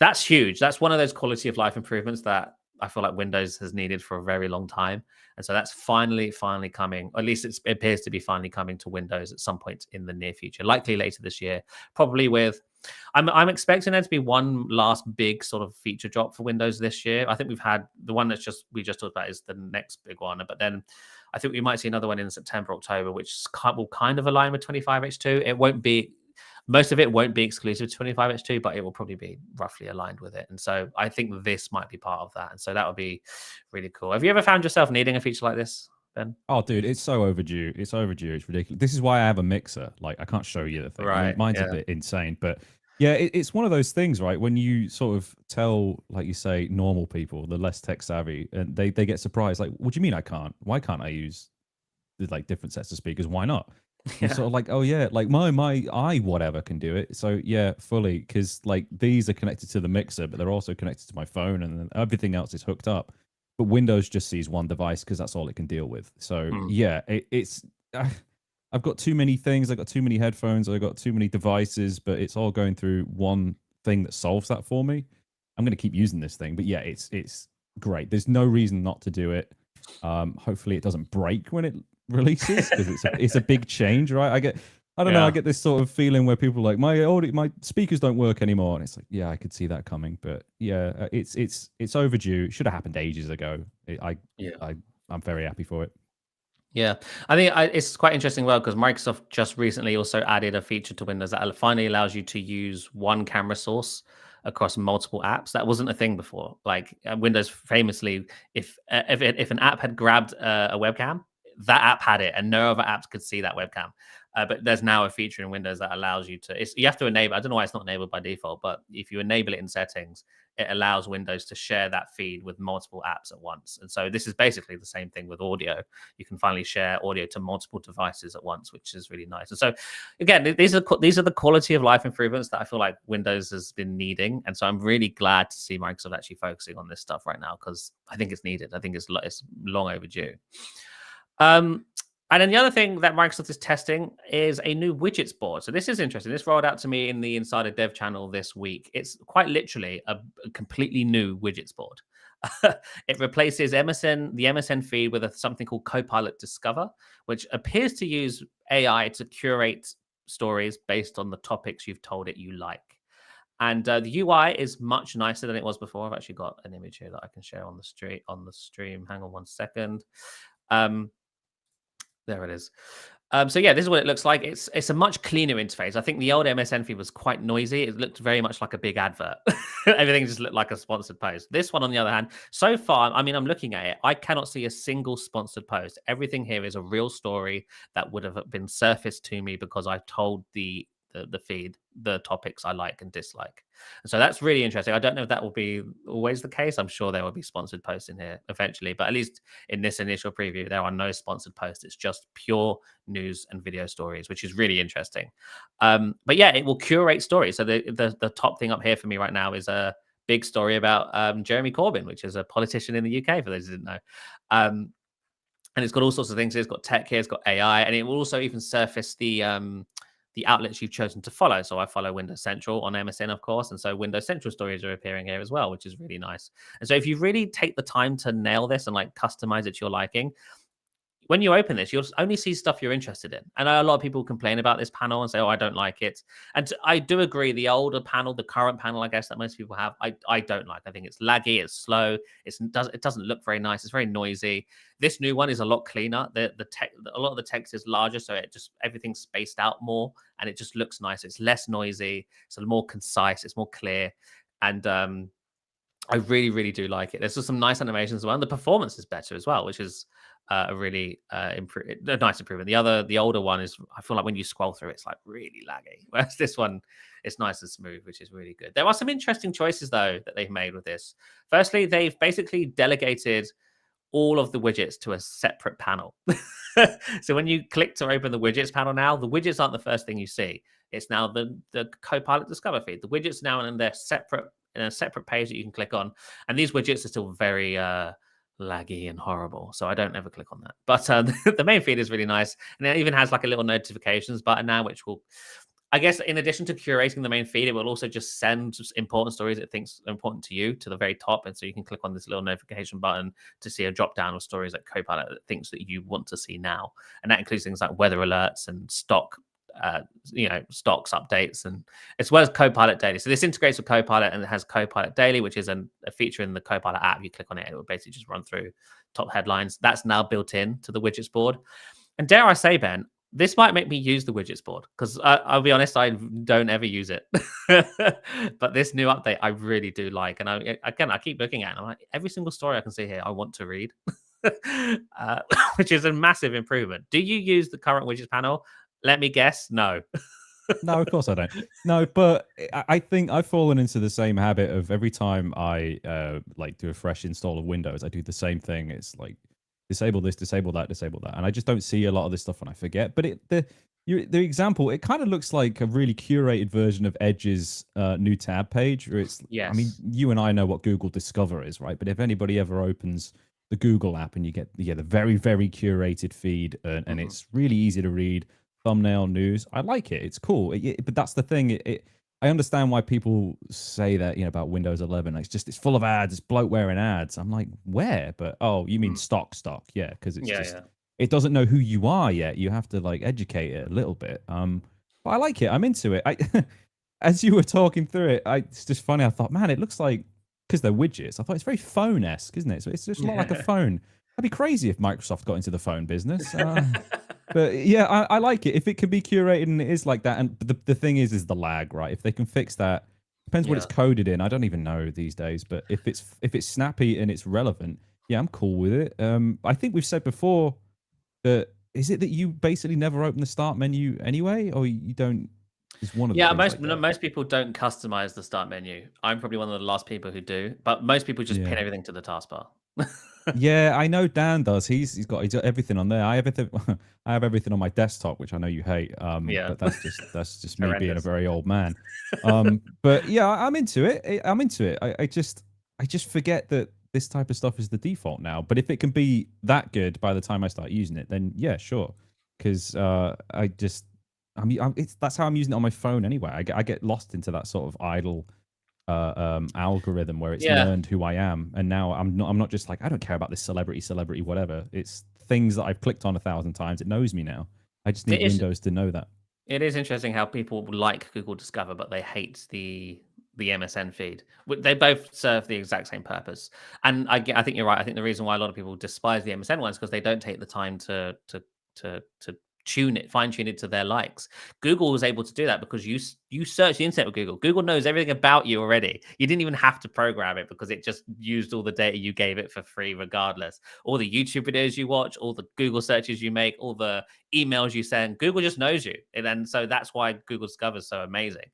That's huge. That's one of those quality of life improvements that I feel like Windows has needed for a very long time. And so that's finally coming, or at least it appears to be finally coming to Windows at some point in the near future, likely later this year, probably I'm expecting there to be one last big sort of feature drop for Windows this year. I think we've had the one we just talked about is the next big one, but then I think we might see another one in September, October, which will kind of align with 25H2. It won't be, most of it won't be exclusive to 25H2, but it will probably be roughly aligned with it. And so I think this might be part of that. And so that would be really cool. Have you ever found yourself needing a feature like this, Ben? Oh, dude, it's so overdue. It's overdue. It's ridiculous. This is why I have a mixer. Like, I can't show you the thing. Right. Mine's a bit insane, but yeah, it's one of those things, right? When you sort of tell, like you say, normal people, the less tech savvy, and they get surprised. Like, what do you mean I can't? Why can't I use like different sets of speakers? Why not? Yeah. Sort of like, oh yeah, like my whatever can do it. So yeah, fully, because like these are connected to the mixer, but they're also connected to my phone, and then everything else is hooked up. But Windows just sees one device because that's all it can deal with. So yeah, it's I've got too many things. I've got too many headphones. I've got too many devices, but it's all going through one thing that solves that for me. I'm going to keep using this thing, but yeah, it's great. There's no reason not to do it. Hopefully it doesn't break when it releases, because it's a big change, right? I don't know, I get this sort of feeling where people are like, my speakers don't work anymore, and it's like, yeah, I could see that coming, but yeah, it's overdue. It should have happened ages ago. I'm very happy for it. Yeah, I think it's quite interesting, well, because Microsoft just recently also added a feature to Windows that finally allows you to use one camera source across multiple apps. That wasn't a thing before. Like Windows famously, if an app had grabbed a webcam, that app had it, and no other apps could see that webcam. But there's now a feature in Windows that allows you to. You have to enable. I don't know why it's not enabled by default, but if you enable it in settings, it allows Windows to share that feed with multiple apps at once. And so this is basically the same thing with audio. You can finally share audio to multiple devices at once, which is really nice. And so, again, these are the quality of life improvements that I feel like Windows has been needing. And so I'm really glad to see Microsoft actually focusing on this stuff right now, because I think it's needed. I think it's long overdue. And then the other thing that Microsoft is testing is a new widgets board. So this is interesting. This rolled out to me in the Insider Dev channel this week. It's quite literally a completely new widgets board. It replaces the MSN feed with something called Copilot Discover, which appears to use AI to curate stories based on the topics you've told it you like. And the UI is much nicer than it was before. I've actually got an image here that I can share on the stream. Hang on one second. There it is. So yeah, this is what it looks like. It's a much cleaner interface. I think the old MSN feed was quite noisy. It looked very much like a big advert. Everything just looked like a sponsored post. This one, on the other hand, so far, I mean, I'm looking at it, I cannot see a single sponsored post. Everything here is a real story that would have been surfaced to me because I told the feed the topics I like and dislike. And so that's really interesting. I don't know if that will be always the case. I'm sure there will be sponsored posts in here eventually, but at least in this initial preview, there are no sponsored posts. It's just pure news and video stories, which is really interesting. But yeah, it will curate stories. So the top thing up here for me right now is a big story about Jeremy Corbyn, which is a politician in the UK, for those who didn't know. And it's got all sorts of things. It's got tech here, it's got AI, and it will also even surface the outlets you've chosen to follow. So I follow Windows Central on MSN, of course. And so Windows Central stories are appearing here as well, which is really nice. And so if you really take the time to nail this and like customize it to your liking, when you open this, you'll only see stuff you're interested in. And a lot of people complain about this panel and say, oh, I don't like it. And I do agree, the older panel, the current panel, I guess, that most people have, I don't like. I think it's laggy, it's slow, it doesn't look very nice, it's very noisy. This new one is a lot cleaner. A lot of the text is larger, so everything's spaced out more, and it just looks nice. It's less noisy, it's more concise, it's more clear. And I really, really do like it. There's just some nice animations as well. And the performance is better as well, which is a really a nice improvement. The older one is, I feel like when you scroll through, it's like really laggy. Whereas this one, it's nice and smooth, which is really good. There are some interesting choices though that they've made with this. Firstly, they've basically delegated all of the widgets to a separate panel. So when you click to open the widgets panel now, the widgets aren't the first thing you see. It's now the Copilot Discover feed. The widgets now in a separate page that you can click on. And these widgets are still very laggy and horrible, so I don't ever click on that. But the main feed is really nice, and it even has like a little notifications button now, which will, I guess, in addition to curating the main feed, it will also just send important stories it thinks are important to you to the very top. And so you can click on this little notification button to see a drop down of stories that Copilot thinks that you want to see now. And that includes things like weather alerts and stocks updates, and as well as Copilot Daily. So this integrates with Copilot, and it has Copilot Daily, which is a feature in the Copilot app. You click on it, it will basically just run through top headlines. That's now built in to the widgets board. And dare I say, Ben, this might make me use the widgets board, because I'll be honest, I don't ever use it. But this new update, I really do like. And I keep looking at it, and I'm like, every single story I can see here, I want to read, which is a massive improvement. Do you use the current widgets panel? Let me guess, no. No, of course I don't. No, but I think I've fallen into the same habit of every time I do a fresh install of Windows, I do the same thing. It's like disable this, disable that, and I just don't see a lot of this stuff when I forget. But the example, it kind of looks like a really curated version of Edge's new tab page, where it's. Yes. I mean, you and I know what Google Discover is, right? But if anybody ever opens the Google app and you get the very, very curated feed, and it's really easy to read. Thumbnail news, I like it. It's cool. But that's the thing. I understand why people say that, about Windows 11. It's full of ads. It's bloatware and ads. I'm like, where? But you mean stock? Yeah, because it's it doesn't know who you are yet. You have to like educate it a little bit. But I like it. I'm into it. As you were talking through it, it's just funny. I thought, man, it looks like, because they're widgets, I thought it's very phone-esque, isn't it? So it's just a lot like a phone. That'd be crazy if Microsoft got into the phone business. But yeah, I like it. If it can be curated and it is like that, and the thing is the lag, right? If they can fix that, Depends what Yeah. it's coded in. I don't even know these days. But if it's snappy and it's relevant, yeah, I'm cool with it. I think we've said before that is it that you basically never open the start menu anyway, or you don't? Is one of the Yeah, things most like that. most people don't customize the start menu. I'm probably one of the last people who do, but most people just pin Yeah. everything to the taskbar. Yeah, I know Dan does. He's got everything on there. I have everything. I have everything on my desktop, which I know you hate. Yeah. But that's just me being a Horrendous. very old man. But yeah, I'm into it. I'm into it. I just forget that this type of stuff is the default now. But if it can be that good by the time I start using it, then yeah, sure. Because that's how I'm using it on my phone anyway. I get lost into that sort of idle algorithm where it's Yeah. learned who I am, and now I'm not just like I don't care about this celebrity whatever. It's things that I've clicked on 1,000 times. It knows me now. I just It need is Windows to know that. it is interesting how people like Google Discover, but they hate the MSN feed. They both serve the exact same purpose, and I think you're right. I think the reason why a lot of people despise the MSN ones because they don't take the time to tune it, fine tune it to their likes. Google was able to do that because you search the internet with Google. Google knows everything about you already. You didn't even have to program it because it just used all the data you gave it for free, regardless. All the YouTube videos you watch, all the Google searches you make, all the emails you send, Google just knows you, and then so that's why Google Discover is so amazing.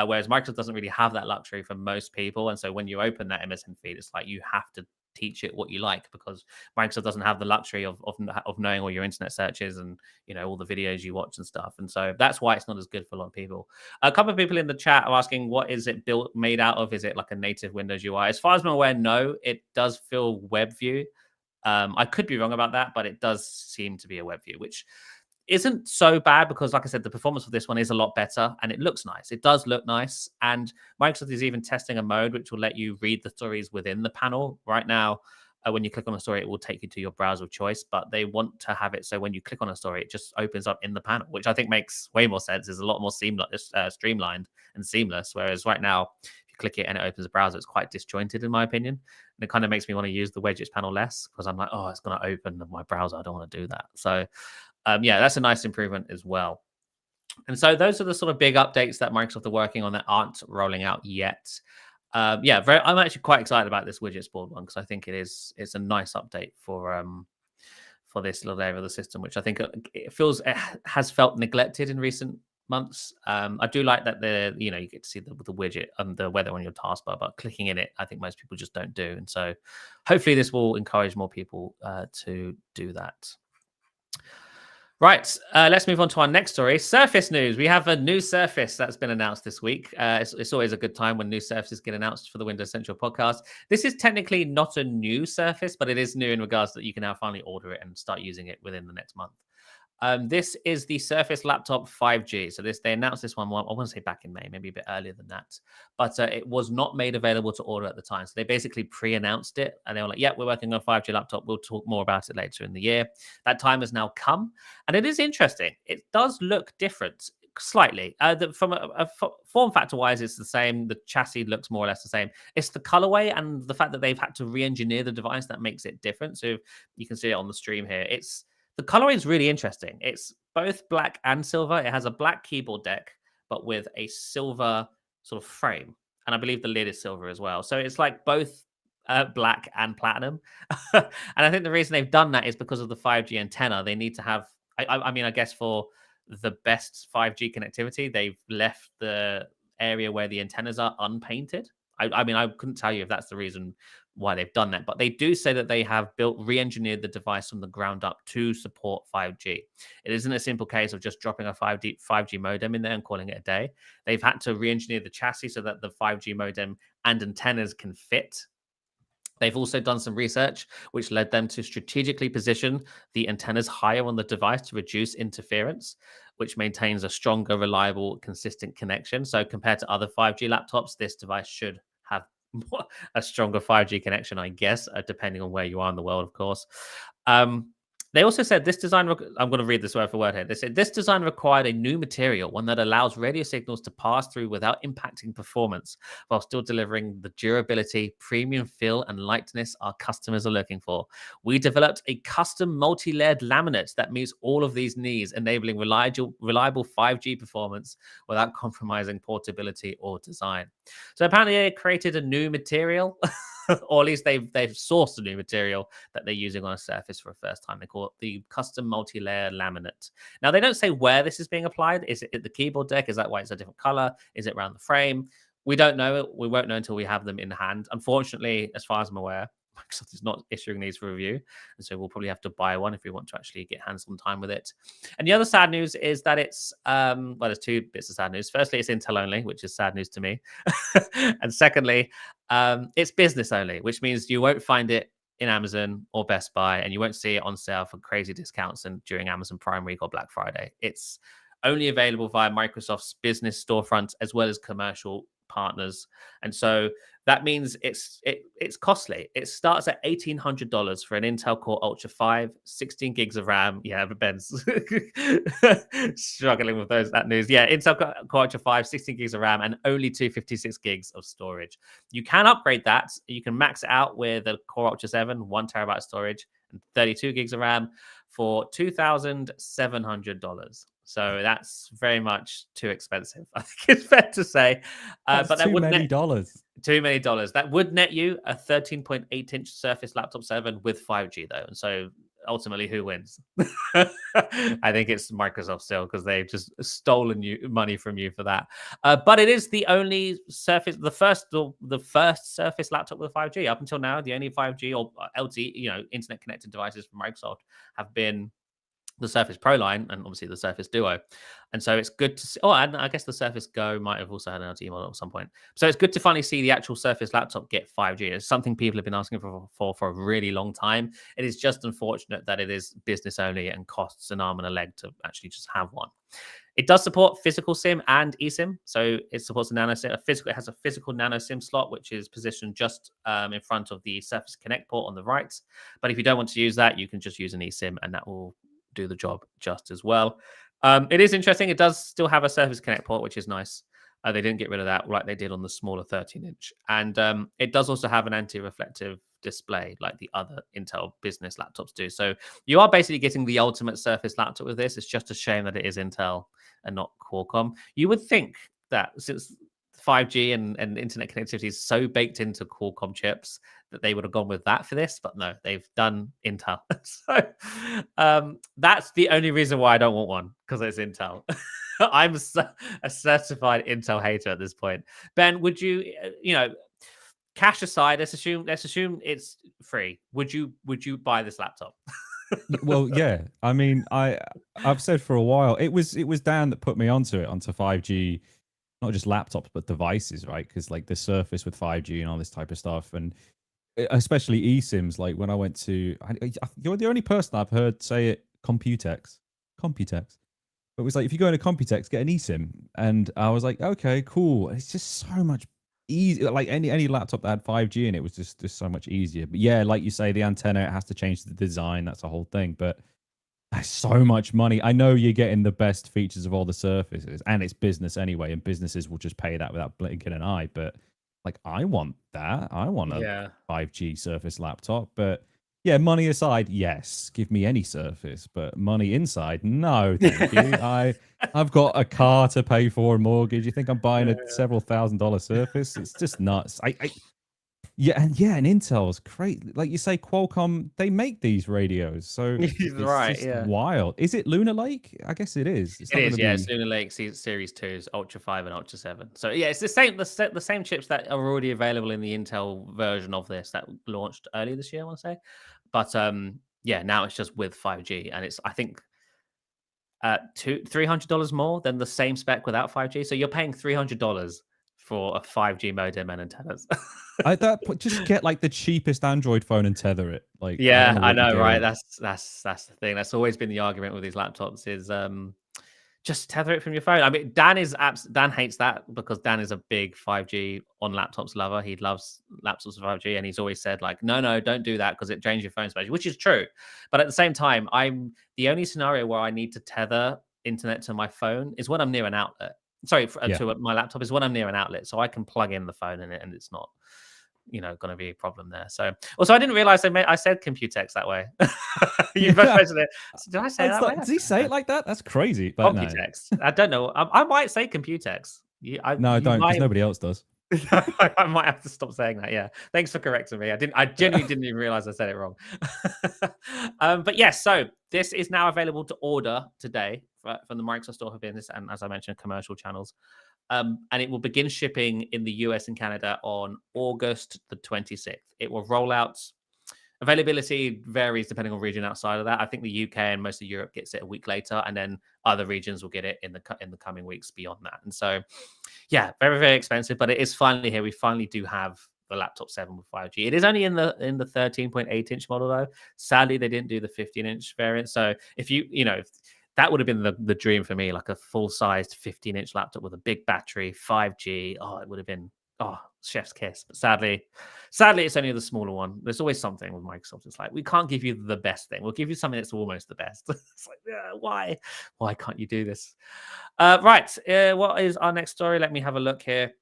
Whereas Microsoft doesn't really have that luxury for most people, and so when you open that MSN feed, it's like you have to teach it what you like because Microsoft doesn't have the luxury of knowing all your internet searches and all the videos you watch and stuff. And so that's why it's not as good for a lot of people. A couple of people in the chat are asking, what is it made out of? Is it like a native Windows UI? As far as I'm aware, no. It does feel web view. I could be wrong about that, but it does seem to be a web view, which isn't so bad because, like I said, the performance of this one is a lot better and it looks nice. It does look nice. And Microsoft is even testing a mode which will let you read the stories within the panel. Right now, when you click on a story, it will take you to your browser of choice, but they want to have it so when you click on a story, it just opens up in the panel, which I think makes way more sense. It's a lot more seamless, streamlined and seamless. Whereas right now, if you click it and it opens a browser, it's quite disjointed in my opinion. And it kind of makes me want to use the widgets panel less because I'm like, oh, it's going to open my browser. I don't want to do that. So yeah, that's a nice improvement as well. And so those are the sort of big updates that Microsoft are working on that aren't rolling out yet. Yeah, I'm actually quite excited about this widgets board one because I think it's a nice update for this little area of the system, which I think it has felt neglected in recent months. I do like that you get to see the widget and the weather on your taskbar, but clicking in it, I think most people just don't do. And so hopefully this will encourage more people to do that. Right, let's move on to our next story. Surface news. We have a new Surface that's been announced this week. It's always a good time when new Surfaces get announced for the Windows Central podcast. This is technically not a new Surface, but it is new in regards that you can now finally order it and start using it within the next month. This is the Surface Laptop 5G. So they announced this one, I want to say back in May, maybe a bit earlier than that. But it was not made available to order at the time. So they basically pre-announced it. And they were like, yeah, we're working on a 5G laptop. We'll talk more about it later in the year. That time has now come. And it is interesting. It does look different slightly. From a form factor wise, it's the same. The chassis looks more or less the same. It's the colorway and the fact that they've had to re-engineer the device that makes it different. So you can see it on the stream here. The colorway is really interesting. It's both black and silver. It has a black keyboard deck, but with a silver sort of frame. And I believe the lid is silver as well. So it's like both black and platinum. And I think the reason they've done that is because of the 5G antenna. They need to have, I mean, I guess for the best 5G connectivity, they've left the area where the antennas are unpainted. I mean, I couldn't tell you if that's the reason why they've done that, but they do say that they have re-engineered the device from the ground up to support 5G. It isn't a simple case of just dropping a 5G modem in there and calling it a day. They've had to re-engineer the chassis so that the 5G modem and antennas can fit. They've also done some research, which led them to strategically position the antennas higher on the device to reduce interference, which maintains a stronger, reliable, consistent connection. So compared to other 5G laptops, this device should have a stronger 5G connection, I guess, depending on where you are in the world, of course. They also said this design, I'm going to read this word for word here. They said this design required a new material, one that allows radio signals to pass through without impacting performance, while still delivering the durability, premium feel, and lightness our customers are looking for. We developed a custom multi-layered laminate that meets all of these needs, enabling reliable 5G performance without compromising portability or design. So apparently they created a new material, or at least they've sourced a new material that they're using on a surface for a first time. They call it the custom multi-layer laminate. Now they don't say where this is being applied. Is it at the keyboard deck? Is that why it's a different color? Is it around the frame? We don't know. We won't know until we have them in hand. Unfortunately, as far as I'm aware, Microsoft is not issuing these for review, and so we'll probably have to buy one if we want to actually get hands-on time with it. And the other sad news is that it's well, there's two bits of sad news. Firstly, it's Intel only, which is sad news to me, and secondly, it's business only, which means you won't find it in Amazon or Best Buy, and you won't see it on sale for crazy discounts and during Amazon Prime Week or Black Friday. It's only available via Microsoft's business storefront as well as commercial partners, and so that means it's costly. It starts at $1,800 for an Intel Core Ultra 5, 16 gigs of RAM. Yeah, but Ben's struggling with that news. Yeah, Intel Core Ultra 5, 16 gigs of RAM, and only 256 gigs of storage. You can upgrade that. You can max it out with a Core Ultra 7, 1 terabyte storage, and 32 gigs of RAM for $2,700. So that's very much too expensive, I think it's fair to say. That's but that too would many dollars. Too many dollars. That would net you a 13.8-inch Surface Laptop 7 with 5G, though. And so ultimately, who wins? I think it's Microsoft still, because they've just stolen money from you for that. But it is the only Surface, the first Surface laptop with 5G. Up until now, the only 5G or LTE, internet connected devices from Microsoft have been the Surface Pro line and obviously the Surface Duo. And so it's good to see. Oh, and I guess the Surface Go might have also had an LTE model at some point. So it's good to finally see the actual Surface laptop get 5G. It's something people have been asking for a really long time. It is just unfortunate that it is business only and costs an arm and a leg to actually just have one. It does support physical SIM and eSIM. So it supports a nano SIM. It has a physical nano SIM slot, which is positioned just in front of the Surface Connect port on the right. But if you don't want to use that, you can just use an eSIM, and that will do the job just as well. It is interesting. It does still have a Surface Connect port, which is nice. They didn't get rid of that like they did on the smaller 13-inch. And it does also have an anti-reflective display like the other Intel business laptops do. So you are basically getting the ultimate Surface laptop with this. It's just a shame that it is Intel and not Qualcomm. You would think that since 5G and internet connectivity is so baked into Qualcomm chips that they would have gone with that for this, but no, they've done Intel. So that's the only reason why I don't want one, because it's Intel. I'm a certified Intel hater at this point. Ben, would you, cash aside, let's assume it's free. Would you buy this laptop? Well, yeah. I mean, I've said for a while, it was Dan that put me onto 5G. Not just laptops, but devices, right? Because like the Surface with 5G and all this type of stuff, and especially eSIMs. Like when I went to, you're the only person I've heard say it. Computex. But it was like, if you go into Computex, get an eSIM, and I was like, okay, cool. It's just so much easier. Like any laptop that had 5G in it was just so much easier. But yeah, like you say, the antenna, it has to change the design. That's a whole thing, but. That's so much money. I know you're getting the best features of all the Surfaces, and it's business anyway, and businesses will just pay that without blinking an eye. But like, I want that. I want a 5G Surface laptop. But yeah, money aside, yes, give me any Surface. But money inside, no, thank you. I've got a car to pay for, a mortgage. You think I'm buying a several $1,000 Surface? It's just nuts. And Intel's great. Like you say, Qualcomm, they make these radios. So it's right, just wild. Is it Lunar Lake? I guess it is. It is, yeah. It's Lunar Lake Series 2's Ultra 5 and Ultra 7. So yeah, it's the same chips that are already available in the Intel version of this that launched earlier this year, I want to say. But now it's just with 5G, and it's, I think, $300 more than the same spec without 5G. So you're paying $300 for a 5G modem and antennas. Just get like the cheapest Android phone and tether it. Like, yeah, I know, right? That's the thing. That's always been the argument with these laptops is Just tether it from your phone. I mean, Dan hates that because Dan is a big 5G on laptops lover. He loves laptops with 5G, and he's always said like, no, don't do that because it drains your phone space, which is true. But at the same time, I'm the only scenario where I need to tether internet to my phone is when I'm near an outlet. Sorry, Yeah. to my laptop is when I'm near an outlet, so I can plug in the phone in it, and it's not, going to be a problem there. So also, I didn't realize I said Computex that way. You both Yeah. mentioned it. So did I say it It's that like, way? does he say it like that? That's crazy. But no, Computex. I don't know. I might say Computex. no, You don't, because might. nobody else does. I might have to stop saying that. Yeah. Thanks for correcting me. I genuinely didn't even realize I said it wrong. But yes, so this is now available to order today from the Microsoft Store for Business and, as I mentioned, commercial channels. And it will begin shipping in the US and Canada on August the 26th. It will roll out. Availability varies depending on region outside of that. I think the UK and most of Europe gets it a week later, and then other regions will get it in the coming weeks beyond that. And so, yeah, very very expensive, but it is finally here. We finally do have the laptop 7 with 5G. It is only in the 13.8-inch model though. Sadly, they didn't do the 15-inch variant. So if that would have been the dream for me, like a full-sized 15-inch laptop with a big battery, 5G. Oh, it would have been chef's kiss. But sadly, it's only the smaller one. There's always something with Microsoft. It's like, we can't give you the best thing. We'll give you something that's almost the best. It's like, why? Why can't you do this? Right. What is our next story? Let me have a look here.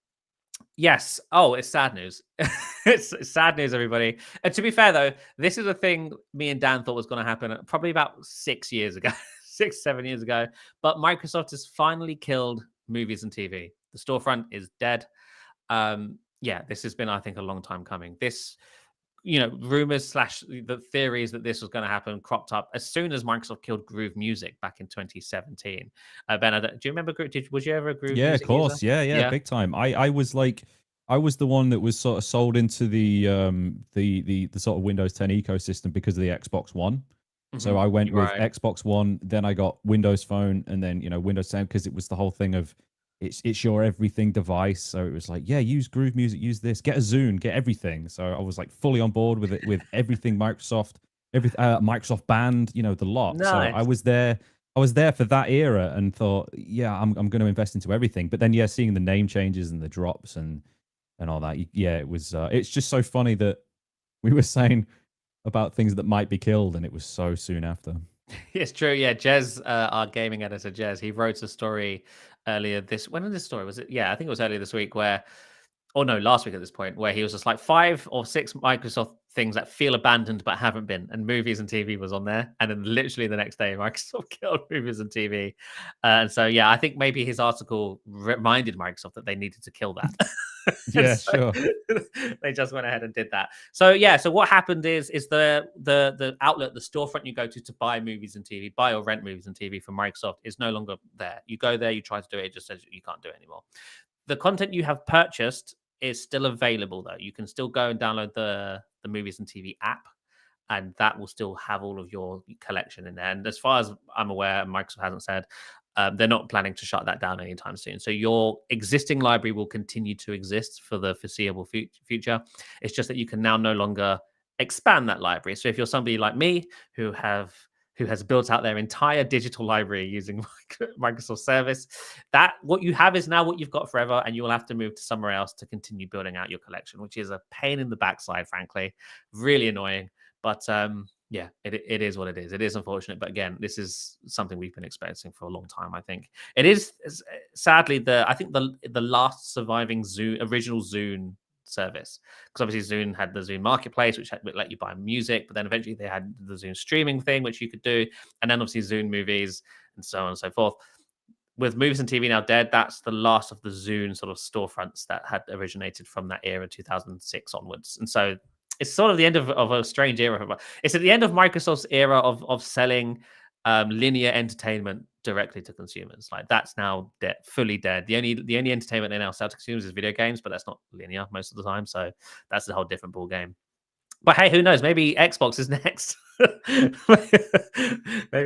Yes. Oh, it's sad news. It's sad news, everybody. And to be fair, though, this is a thing me and Dan thought was going to happen probably about 6 years ago, 7 years ago. But Microsoft has finally killed movies and TV. The storefront is dead. Yeah, this has been, I think, a long time coming. This, rumors slash the theories that this was going to happen cropped up as soon as Microsoft killed Groove Music back in 2017. Ben, do you remember? Was you ever a Groove Yeah, of Music user? course. Yeah, big time. I was like, I was the one that was sort of sold into the sort of Windows 10 ecosystem because of the Xbox One. So I went with Xbox One, then I got Windows Phone, and then Windows 10 because it was the whole thing of it's your everything device. So it was like, yeah, use Groove Music, use this, get a Zune, get everything. So I was like fully on board with it, with everything Microsoft, Microsoft Band, the lot. So Nice. I was there for that era and thought, yeah, I'm going to invest into everything. But then, yeah, seeing the name changes and the drops and all that, yeah, it was. It's just so funny that we were saying about things that might be killed, and it was so soon after. It's true. Yeah, Jez, our gaming editor, Jez, he wrote a story earlier when in this story was it? Yeah, I think it was earlier this week last week at this point, where he was just like 5 or 6 Microsoft things that feel abandoned but haven't been, and movies and TV was on there. And then literally the next day, Microsoft killed movies and TV. And so, yeah, I think maybe his article reminded Microsoft that they needed to kill that. Yeah, sure. They just went ahead and did that. So yeah, so what happened is the outlet, the storefront you go to buy movies and TV, buy or rent movies and TV from Microsoft is no longer there. You go there, you try to do it, it just says you can't do it anymore. The content you have purchased is still available though. You can still go and download the movies and TV app, and that will still have all of your collection in there. And as far as I'm aware, Microsoft hasn't said they're not planning to shut that down anytime soon. So your existing library will continue to exist for the foreseeable future. It's just that you can now no longer expand that library. So if you're somebody like me who has built out their entire digital library using Microsoft Service, that what you have is now what you've got forever, and you will have to move to somewhere else to continue building out your collection, which is a pain in the backside, frankly, really annoying. But yeah, it is what it is. It is unfortunate, but again, this is something we've been experiencing for a long time. I think it is sadly the last surviving original Zune service, because obviously Zune had the Zune Marketplace, which would let you buy music, but then eventually they had the Zune streaming thing, which you could do, and then obviously Zune movies and so on and so forth. With movies and TV now dead, that's the last of the Zune sort of storefronts that had originated from that era, 2006 onwards, and so it's sort of the end of a strange era. It's at the end of Microsoft's era of selling linear entertainment directly to consumers. Like that's now fully dead. The only entertainment they now sell to consumers is video games, but that's not linear most of the time. So that's a whole different ball game. But hey, who knows? Maybe Xbox is next. Maybe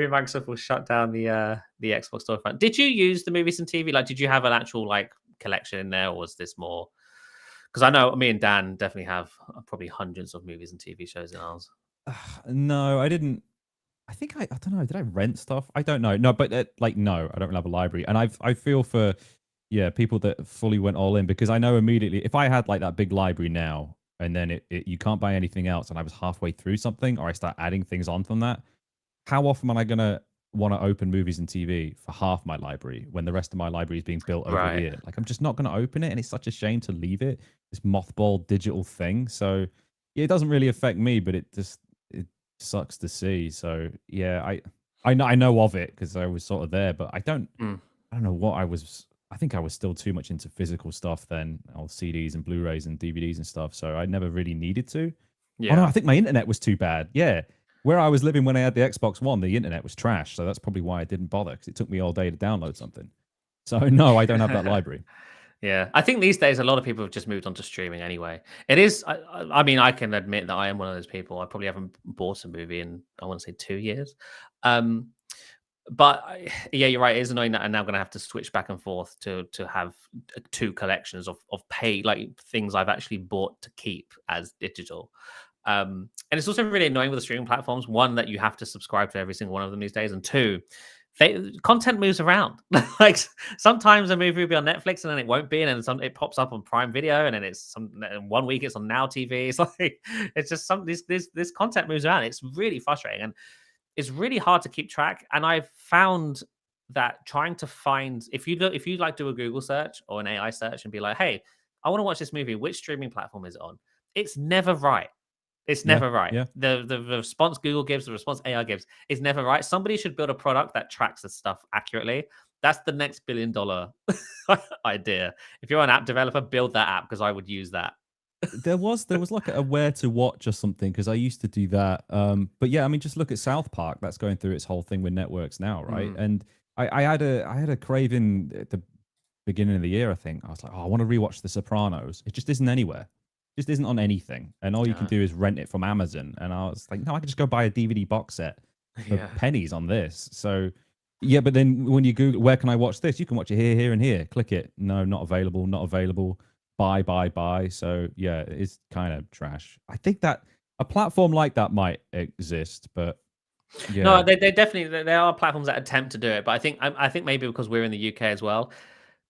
Microsoft will shut down the Xbox storefront. Did you use the movies and TV? Like, did you have an actual collection in there, or was this more? Because I know me and Dan definitely have probably hundreds of movies and TV shows in ours. No, I didn't. I think I don't know. Did I rent stuff? I don't know. No, but like no, I don't really have a library, and I feel for people that fully went all in, because I know immediately if I had like that big library now and then you can't buy anything else, and I was halfway through something or I start adding things on from that, how often am I gonna want to open movies and TV for half my library when the rest of my library is being built over Right. here? Like I'm just not gonna open it, and it's such a shame to leave it, this mothballed digital thing. So yeah, it doesn't really affect me, but it sucks to see. So yeah, I know of it because I was sort of there, but Mm. I don't know what I was. I think I was still too much into physical stuff then, all CDs and Blu-rays and DVDs and stuff. So I never really needed to. Oh no, I Yeah. think my internet was too bad. Yeah, where I was living when I had the Xbox One, the internet was trash. So that's probably why I didn't bother, because it took me all day to download something. So no, I don't have that library. Yeah, I think these days a lot of people have just moved on to streaming anyway. It is, I mean, I can admit that I am one of those people. I probably haven't bought a movie in, I want to say 2 years. Um, but yeah, you're right. It is annoying that I'm now going to have to switch back and forth to have two collections of pay, like things I've actually bought to keep as digital. And it's also really annoying with the streaming platforms. One, that you have to subscribe to every single one of them these days, and two, content moves around. Like sometimes a movie will be on Netflix and then it won't be, and then it pops up on Prime Video, and then and 1 week it's on Now TV. It's like it's just this content moves around. It's really frustrating, and it's really hard to keep track. And I've found that trying to find, if you like do a Google search or an AI search and be like, hey, I want to watch this movie, which streaming platform is it on? It's never right. It's Yeah, never right. yeah. The response Google gives, the response AI gives is never right. Somebody should build a product that tracks this stuff accurately. That's the next $1 billion idea. If you're an app developer, build that app, because I would use that. There was like a where to watch or something, because I used to do that. But yeah, I mean, just look at South Park. That's going through its whole thing with networks now, right? Mm, And I had a craving at the beginning of the year. I think I was like, oh, I want to rewatch The Sopranos. It just isn't anywhere. It just isn't on anything, and all you can yeah. do is rent it from Amazon. And I was like, no, I can just go buy a DVD box set for Yeah. pennies on this. So yeah, but then when you Google where can I watch this, you can watch it here, here, and here. Click it. No, not available. Not available. Buy. So yeah, it's kind of trash. I think that a platform like that might exist, but No, yeah, they definitely, there are platforms that attempt to do it, but I think maybe because we're in the UK as well,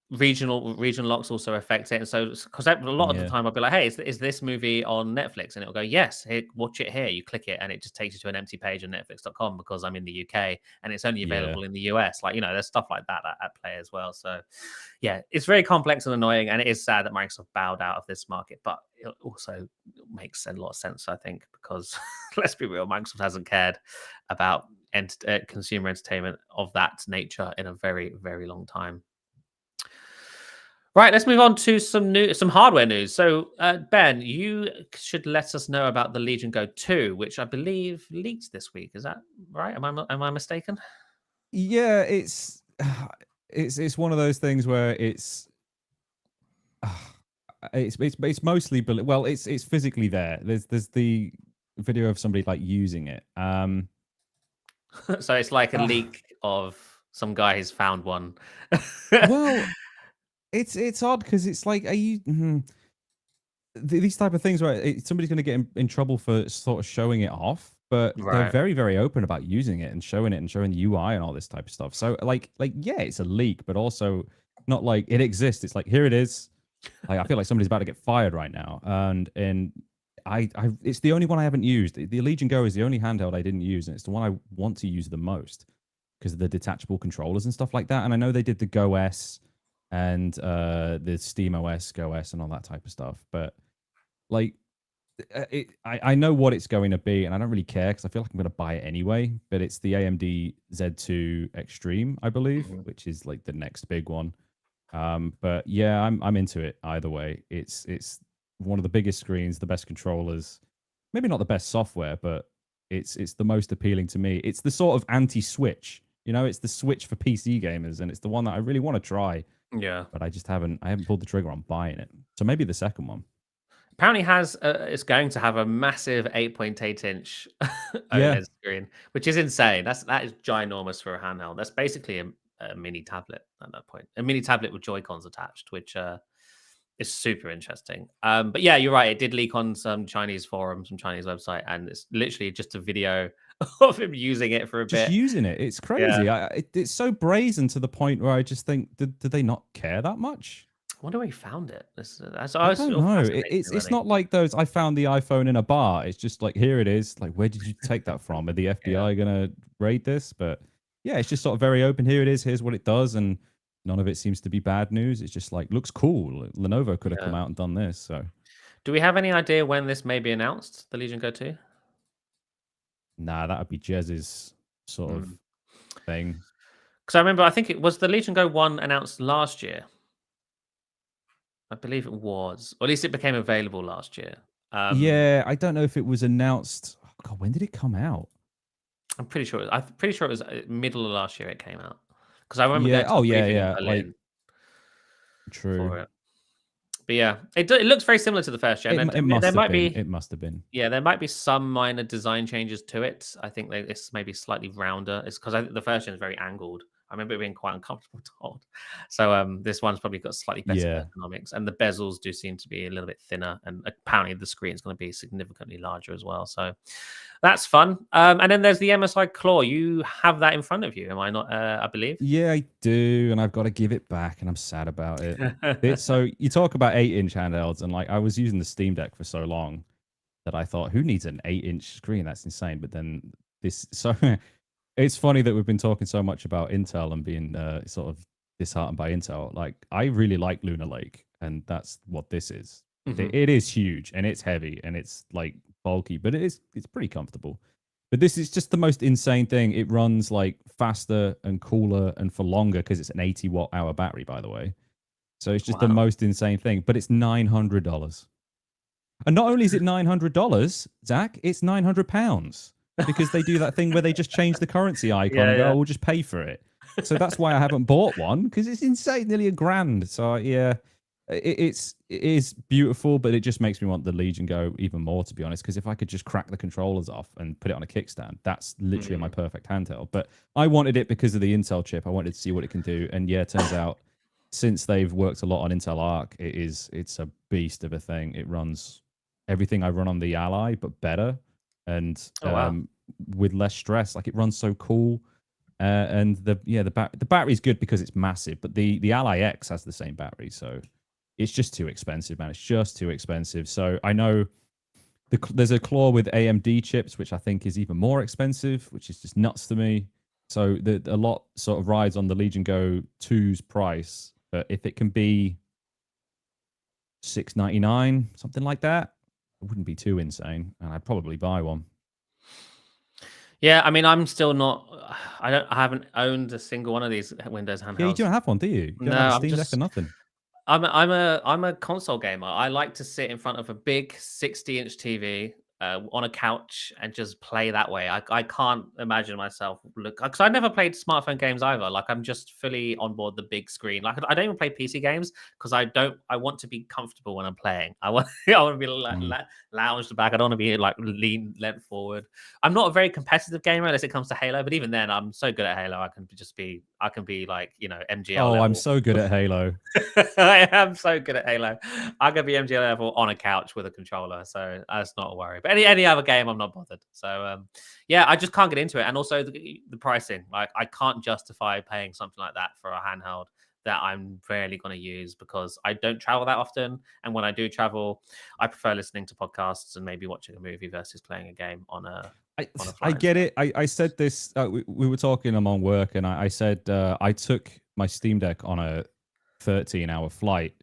regional locks also affect it. And so, because a lot of the yeah, time I'll be like, hey, is this movie on Netflix? And it'll go, yes, here, watch it here. You click it and it just takes you to an empty page on netflix.com because I'm in the UK and it's only yeah. available in the US. Like, there's stuff like that at play as well. So yeah, it's very complex and annoying, and it is sad that Microsoft bowed out of this market, but it also makes a lot of sense, I think, because let's be real, Microsoft hasn't cared about consumer entertainment of that nature in a very, very long time. Right, let's move on to some hardware news. So, Ben, you should let us know about the Legion Go 2, which I believe leaked this week. Is that right? Am I mistaken? Yeah, it's one of those things where it's mostly well, it's physically there. There's the video of somebody like using it. So it's like a Ah, leak of some guy who's found one. well, it's odd because it's like, are you? These type of things where somebody's going to get in trouble for sort of showing it off, but they're Right. very, very open about using it and showing the UI and all this type of stuff. So like yeah, it's a leak, but also not like it exists. It's like, here it is. Like I feel like somebody's about to get fired right now, and I it's the only one I haven't used. The Legion Go is the only handheld I didn't use, and it's the one I want to use the most because of the detachable controllers and stuff like that. And I know they did the Go S and the Steam OS, Go S, and all that type of stuff, but like I know what it's going to be, and I don't really care because I feel like I'm going to buy it anyway. But it's the AMD Z2 Extreme, I believe, Mhm. which is like the next big one. But yeah, I'm into it either way. It's one of the biggest screens, the best controllers, maybe not the best software, but it's the most appealing to me. It's the sort of anti-Switch, it's the Switch for PC gamers, and it's the one that I really want to try, Yeah. but I haven't pulled the trigger on buying it. So maybe the second one. Apparently it's going to have a massive 8.8-inch Yeah, OLED screen, which is insane. That is ginormous for a handheld. That's basically a mini tablet at that point. A mini tablet with Joy-Cons attached, which is super interesting. But yeah, you're right. It did leak on some Chinese forum, some Chinese website, and it's literally just a video of him using it for a just bit. using it. It's Yeah. crazy. It's so brazen to the point where I just think, did they not care that much? I wonder where he found it. That's I always don't sort of know. fascinating, It's really. not like those. I found the iPhone in a bar. It's just like, here it is. Like, where did you take that from? Are the Yeah. FBI gonna raid this? But yeah, it's just sort of very open. Here it is. Here's what it does, and none of it seems to be bad news. It's just like looks cool. Lenovo could have come Yeah. out and done this. So Do we have any idea when this may be announced, the Legion Go 2? nah, that would be Jez's sort of Because thing. I remember, I think it was the Legion Go 1 announced last year. I believe it was, or at least it became available last year. Yeah, I don't know if it was announced. Oh, God, when did it come out? I'm pretty sure. I'm pretty sure it was middle of last year it came out. Because I remember Yeah. going to Oh, the yeah, briefing in yeah. Like Berlin true. for it. But yeah, it looks very similar to the first gen, and It there must have might been. be It must have been. yeah, there might be some minor design changes to it. I think it's maybe slightly rounder. It's because the first gen is very angled. I remember it being quite uncomfortable to hold. So this one's probably got slightly better Yeah. ergonomics, and the bezels do seem to be a little bit thinner, and apparently the screen's going to be significantly larger as well. So that's fun. And then there's the MSI Claw. You have that in front of you, am I not? I believe. Yeah, I do, and I've got to give it back, and I'm sad about it. So you talk about 8-inch handhelds, and like I was using the Steam Deck for so long that I thought, who needs an 8-inch screen? That's insane. But then so it's funny that we've been talking so much about Intel and being sort of disheartened by Intel. Like I really like Lunar Lake, and that's what this is. Mhm. It is huge and it's heavy and it's like bulky, but it's pretty comfortable. But this is just the most insane thing. It runs like faster and cooler and for longer because it's an 80 watt-hour battery, by the way. So it's just the Wow. most insane thing. But it's $900. And not only is it $900, Zach, it's £900 because they do that thing where they just change the currency icon Yeah, and go, yeah. oh, we'll just pay for it. So that's why I haven't bought one because it's insane, nearly $1,000. So yeah, it is beautiful, but it just makes me want the Legion Go even more, to be honest. Because if I could just crack the controllers off and put it on a kickstand, that's literally my Mhm. perfect handheld. But I wanted it because of the Intel chip. I wanted to see what it can do, and yeah, it turns out since they've worked a lot on Intel Arc, it's a beast of a thing. It runs everything I run on the Ally, but better and Oh wow. with less stress. Like it runs so cool. And the battery's good because it's massive, but the Ally X has the same battery, so it's just too expensive, man. It's just too expensive. So I know there's a Claw with AMD chips, which I think is even more expensive, which is just nuts to me. So a lot sort of rides on the Legion Go 2's price, but if it can be $699, something like that, it wouldn't be too insane, and I'd probably buy one. Yeah, I mean, I'm still not. I haven't owned a single one of these Windows Yeah, you handhelds. don't have one, do you? You don't No, have a I'm Steam Deck or just. nothing. I'm a console gamer. I like to sit in front of a big 60-inch TV on a couch and just play that way. I can't imagine myself look because I never played smartphone games either. Like I'm just fully on board the big screen. Like I don't even play PC games because I don't. I want to be comfortable when I'm playing. I want I want to be like Mm. lounged back. I don't want to be like leant forward. I'm not a very competitive gamer unless it comes to Halo. But even then, I'm so good at Halo. I can be like MGL Oh, I'm level. so good at Halo. I am so good at Halo. I'm gonna be MGL level on a couch with a controller, so that's not a worry. But any other game, I'm not bothered. So yeah, I just can't get into it. And also the pricing, like I can't justify paying something like that for a handheld that I'm rarely going to use because I don't travel that often. And when I do travel, I prefer listening to podcasts and maybe watching a movie versus playing a game on a I flight and get stuff. it. I said this. We were talking among work, and I said I took my Steam Deck on a 13-hour flight,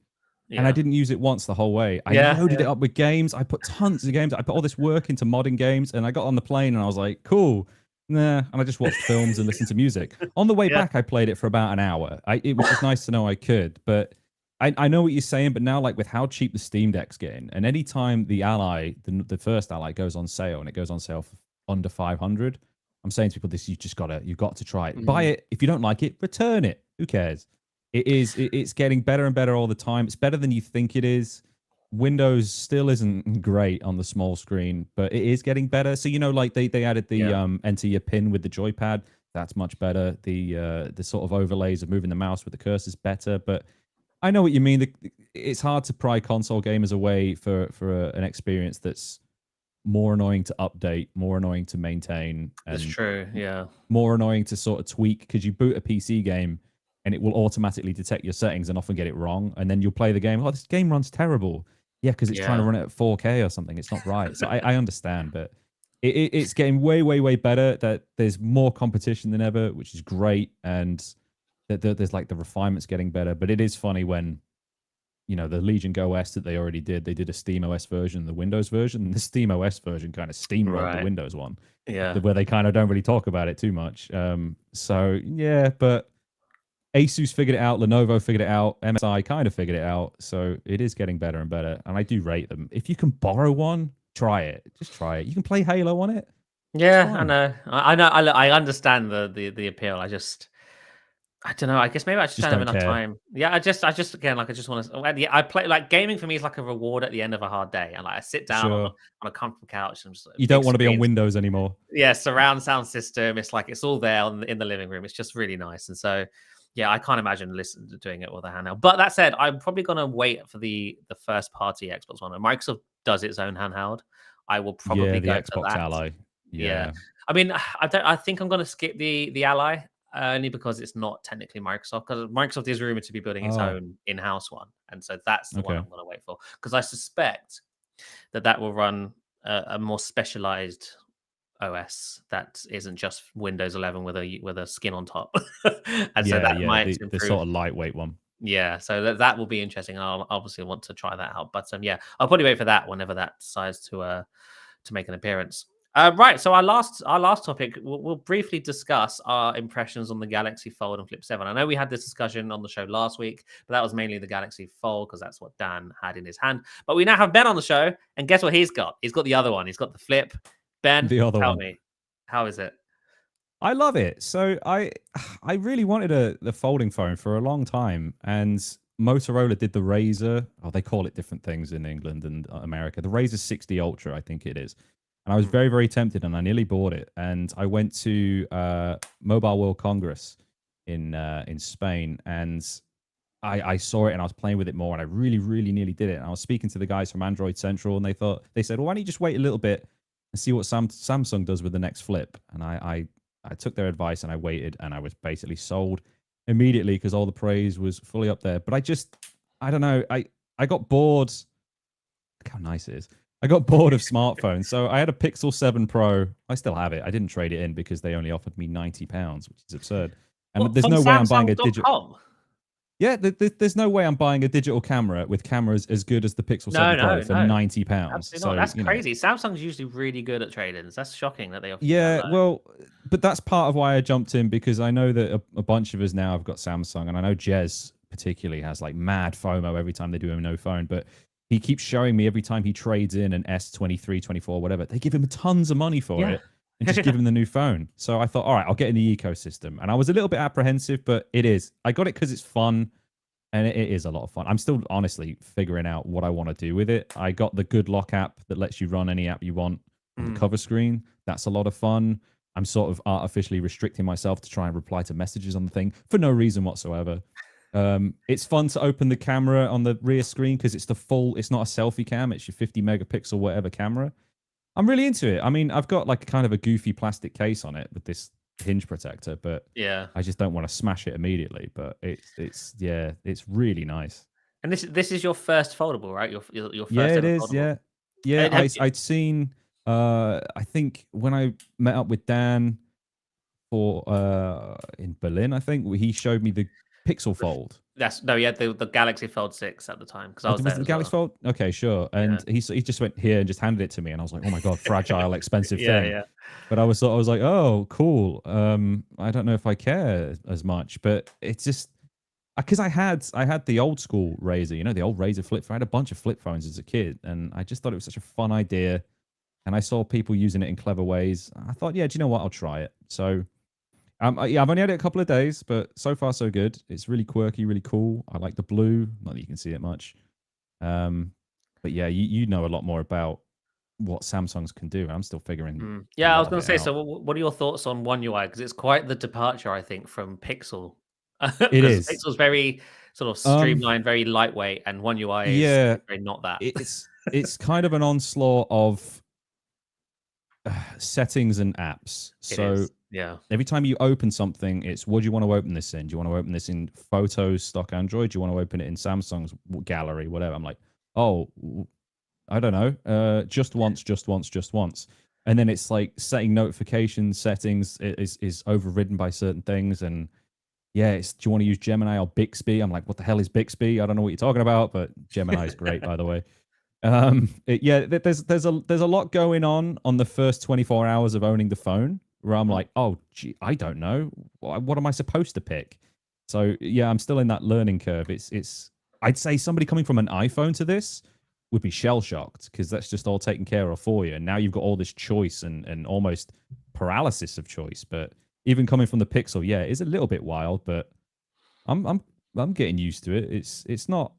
and I Yeah, didn't use it once the whole way. I yeah, loaded yeah, it up with games. I put tons of games. I put all this work into modding games, and I got on the plane, and I was like, "Cool." Nah, and I just watched films and listened to music. On the way yeah. back, I played it for about an hour. It was just nice to know I could, but I know what you're saying. But now, like with how cheap the Steam Deck's getting, and anytime the Ally, the first Ally, goes on sale, and it goes on sale for under 500, I'm saying to people, this you've got to try it. Buy Mhm. it. If you don't like it, return it. Who cares? It's getting better and better all the time. It's better than you think it is. Windows still isn't great on the small screen, but it is getting better. So like they added the Yeah. enter your pin with the joypad. That's much better. The sort of overlays of moving the mouse with the cursor is better. But I know what you mean. It's hard to pry console gamers away for an experience that's more annoying to update, more annoying to maintain, That's and true. Yeah. more annoying to sort of tweak because you boot a PC game and it will automatically detect your settings and often get it wrong. And then you'll play the game. Oh, this game runs terrible. Yeah, because it's trying to Yeah. run it at 4K or something. It's not right. So I understand, but it's getting way, way, way better. That there's more competition than ever, which is great. And that there's like the refinements getting better. But it is funny when, you know, the Legion Go OS that they already did, they did a Steam OS version, the Windows version. And the Steam OS version kind of steamrolled the Right. Windows one, Yeah. where they kind of don't really talk about it too much. So yeah, but Asus figured it out, Lenovo figured it out, MSI kind of figured it out. So it is getting better and better, and I do rate them. If you can borrow one, try it. Just try it. You can play Halo on it. It's Yeah, I fine. know. I know. I understand the appeal. I don't know. I guess maybe I just Just don't have don't enough care. time. Yeah, I just again like I just want to. Yeah, I play like gaming for me is like a reward at the end of a hard day, and like I sit down on Sure. a comfortable couch and just You big don't want to be on screens. Windows anymore. Yeah, surround sound system. It's like it's all there in the living room. It's just really nice, and so yeah, I can't imagine listen to doing it with a handheld. But that said, I'm probably gonna wait for the first party Xbox One. When Microsoft does its own handheld, I will Yeah, probably the go for Xbox that. Ally. Yeah. Yeah. I mean, I don't. I think I'm going to skip the Ally only because it's not technically Microsoft. Because Microsoft is rumored to be building its Oh, own in-house one, and so that's the one okay. I'm going to wait for. Because I suspect that will run a more specialized OS that isn't just Windows 11 with a skin on top, and so Yeah, that yeah, might the improve. sort of lightweight one. Yeah, so that will be interesting. I'll obviously want to try that out. But yeah, I'll probably wait for that whenever that decides to make an appearance. Right. So our last topic, we'll briefly discuss our impressions on the Galaxy Fold and Flip 7. I know we had this discussion on the show last week, but that was mainly the Galaxy Fold because that's what Dan had in his hand. But we now have Ben on the show, and guess what he's got? He's got the other one. He's got the Flip. Ben, The other tell one. me, how is it? I love it. So I really wanted the folding phone for a long time, and Motorola did the Razr. Oh, they call it different things in England and America. The Razr 60 Ultra, I think it is. And I was Mm, very, very tempted, and I nearly bought it. And I went to Mobile World Congress in Spain, and I saw it and I was playing with it more, and I really, really nearly did it. And I was speaking to the guys from Android Central, and they said, well, why don't you just wait a little bit and see what Samsung does with the next flip? And I took their advice and I waited, and I was basically sold immediately because all the praise was fully up there. But I don't know, I got bored. Look how nice it is. I got bored of smartphones, so I had a Pixel 7 Pro. I still have it. I didn't trade it in because they only offered me £90, which is absurd. And What there's from no way I'm buying a digital. Samsung.com? Yeah, there's no way I'm buying a digital camera with cameras as good as the Pixel No, 7 Pro no, for no. £90. Absolutely not. So, That's you know, crazy. Samsung's usually really good at trade-ins. That's shocking that they offer you that yeah, low. well, but that's part of why I jumped in, because I know that a bunch of us now have got Samsung, and I know Jez particularly has like mad FOMO every time they do a no phone, but he keeps showing me every time he trades in an S23, 24, whatever, they give him tons of money for Yeah. it and just give him the new phone. So I thought, all right, I'll get in the ecosystem. And I was a little bit apprehensive, but it is. I got it because it's fun. And it is a lot of fun. I'm still honestly figuring out what I want to do with it. I got the Good Lock app that lets you run any app you want on the Mm. cover screen. That's a lot of fun. I'm sort of artificially restricting myself to try and reply to messages on the thing for no reason whatsoever. It's fun to open the camera on the rear screen because it's it's not a selfie cam, it's your 50 megapixel whatever camera. I'm really into it. I mean, I've got like kind of a goofy plastic case on it with this hinge protector, but Yeah. I just don't want to smash it immediately. But it's yeah, it's really nice. And this is your first foldable, right? Your Yeah, first it ever is. foldable. Yeah, yeah. And have you, I'd seen. I think when I met up with Dan for in Berlin, I think he showed me the Pixel Fold. that's no, you had the Galaxy Fold 6 at the time because I was Was there it the as Galaxy well. Fold? Okay, sure. Yeah. And he just went here and just handed it to me, and I was like, oh my god, fragile, expensive Yeah, thing. yeah. But I was like, oh, cool. I don't know if I care as much, but it's just because I had the old school Razr, the old Razr flip phone. I had a bunch of flip phones as a kid, and I just thought it was such a fun idea. And I saw people using it in clever ways. I thought, yeah, do you know what? I'll try it. So, yeah, I've only had it a couple of days, but so far so good. It's really quirky, really cool. I like the blue. Not that you can see it much. Um, but yeah, you know a lot more about what Samsungs can do. I'm still figuring a Yeah, I lot was of going to it say. So, out. what are your thoughts on One UI? Because it's quite the departure, I think, from Pixel. It Because is. Pixel's very sort of Um, streamlined, very lightweight, and One UI is yeah, very not that. it's kind of an onslaught of settings and apps. It So is. Yeah. every time you open something, it's what do you want to open this in? Do you want to open this in Photos, stock Android? Do you want to open it in Samsung's gallery, whatever? I'm like, oh, I don't know. Just once, just once, just once. And then it's like setting notification settings is overridden by certain things. And yeah, do you want to use Gemini or Bixby? I'm like, what the hell is Bixby? I don't know what you're talking about, but Gemini is great, by the way. There's a lot going on the first 24 hours of owning the phone where I'm like, oh, gee, I don't know. What am I supposed to pick? So yeah, I'm still in that learning curve. It's I'd say somebody coming from an iPhone to this would be shell shocked because that's just all taken care of for you. And now you've got all this choice and almost paralysis of choice. But even coming from the Pixel, yeah, it's a little bit wild, but I'm getting used to it. It's not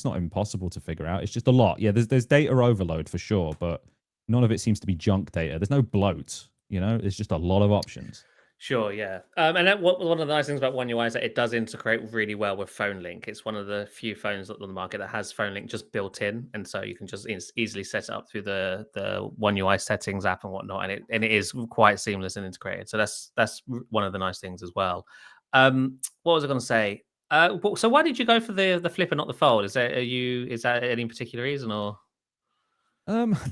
impossible to figure out. It's just a lot. Yeah, there's data overload for sure, but none of it seems to be junk data. There's no bloat. It's just a lot of options. Sure, yeah. And that one of the nice things about One UI is that it does integrate really well with Phone Link. It's one of the few phones on the market that has Phone Link just built in, and so you can just easily set it up through the One UI settings app and whatnot, and it is quite seamless and integrated. So that's one of the nice things as well. What was I going to say? So why did you go for the Flip and not the Fold? Is that any particular reason or?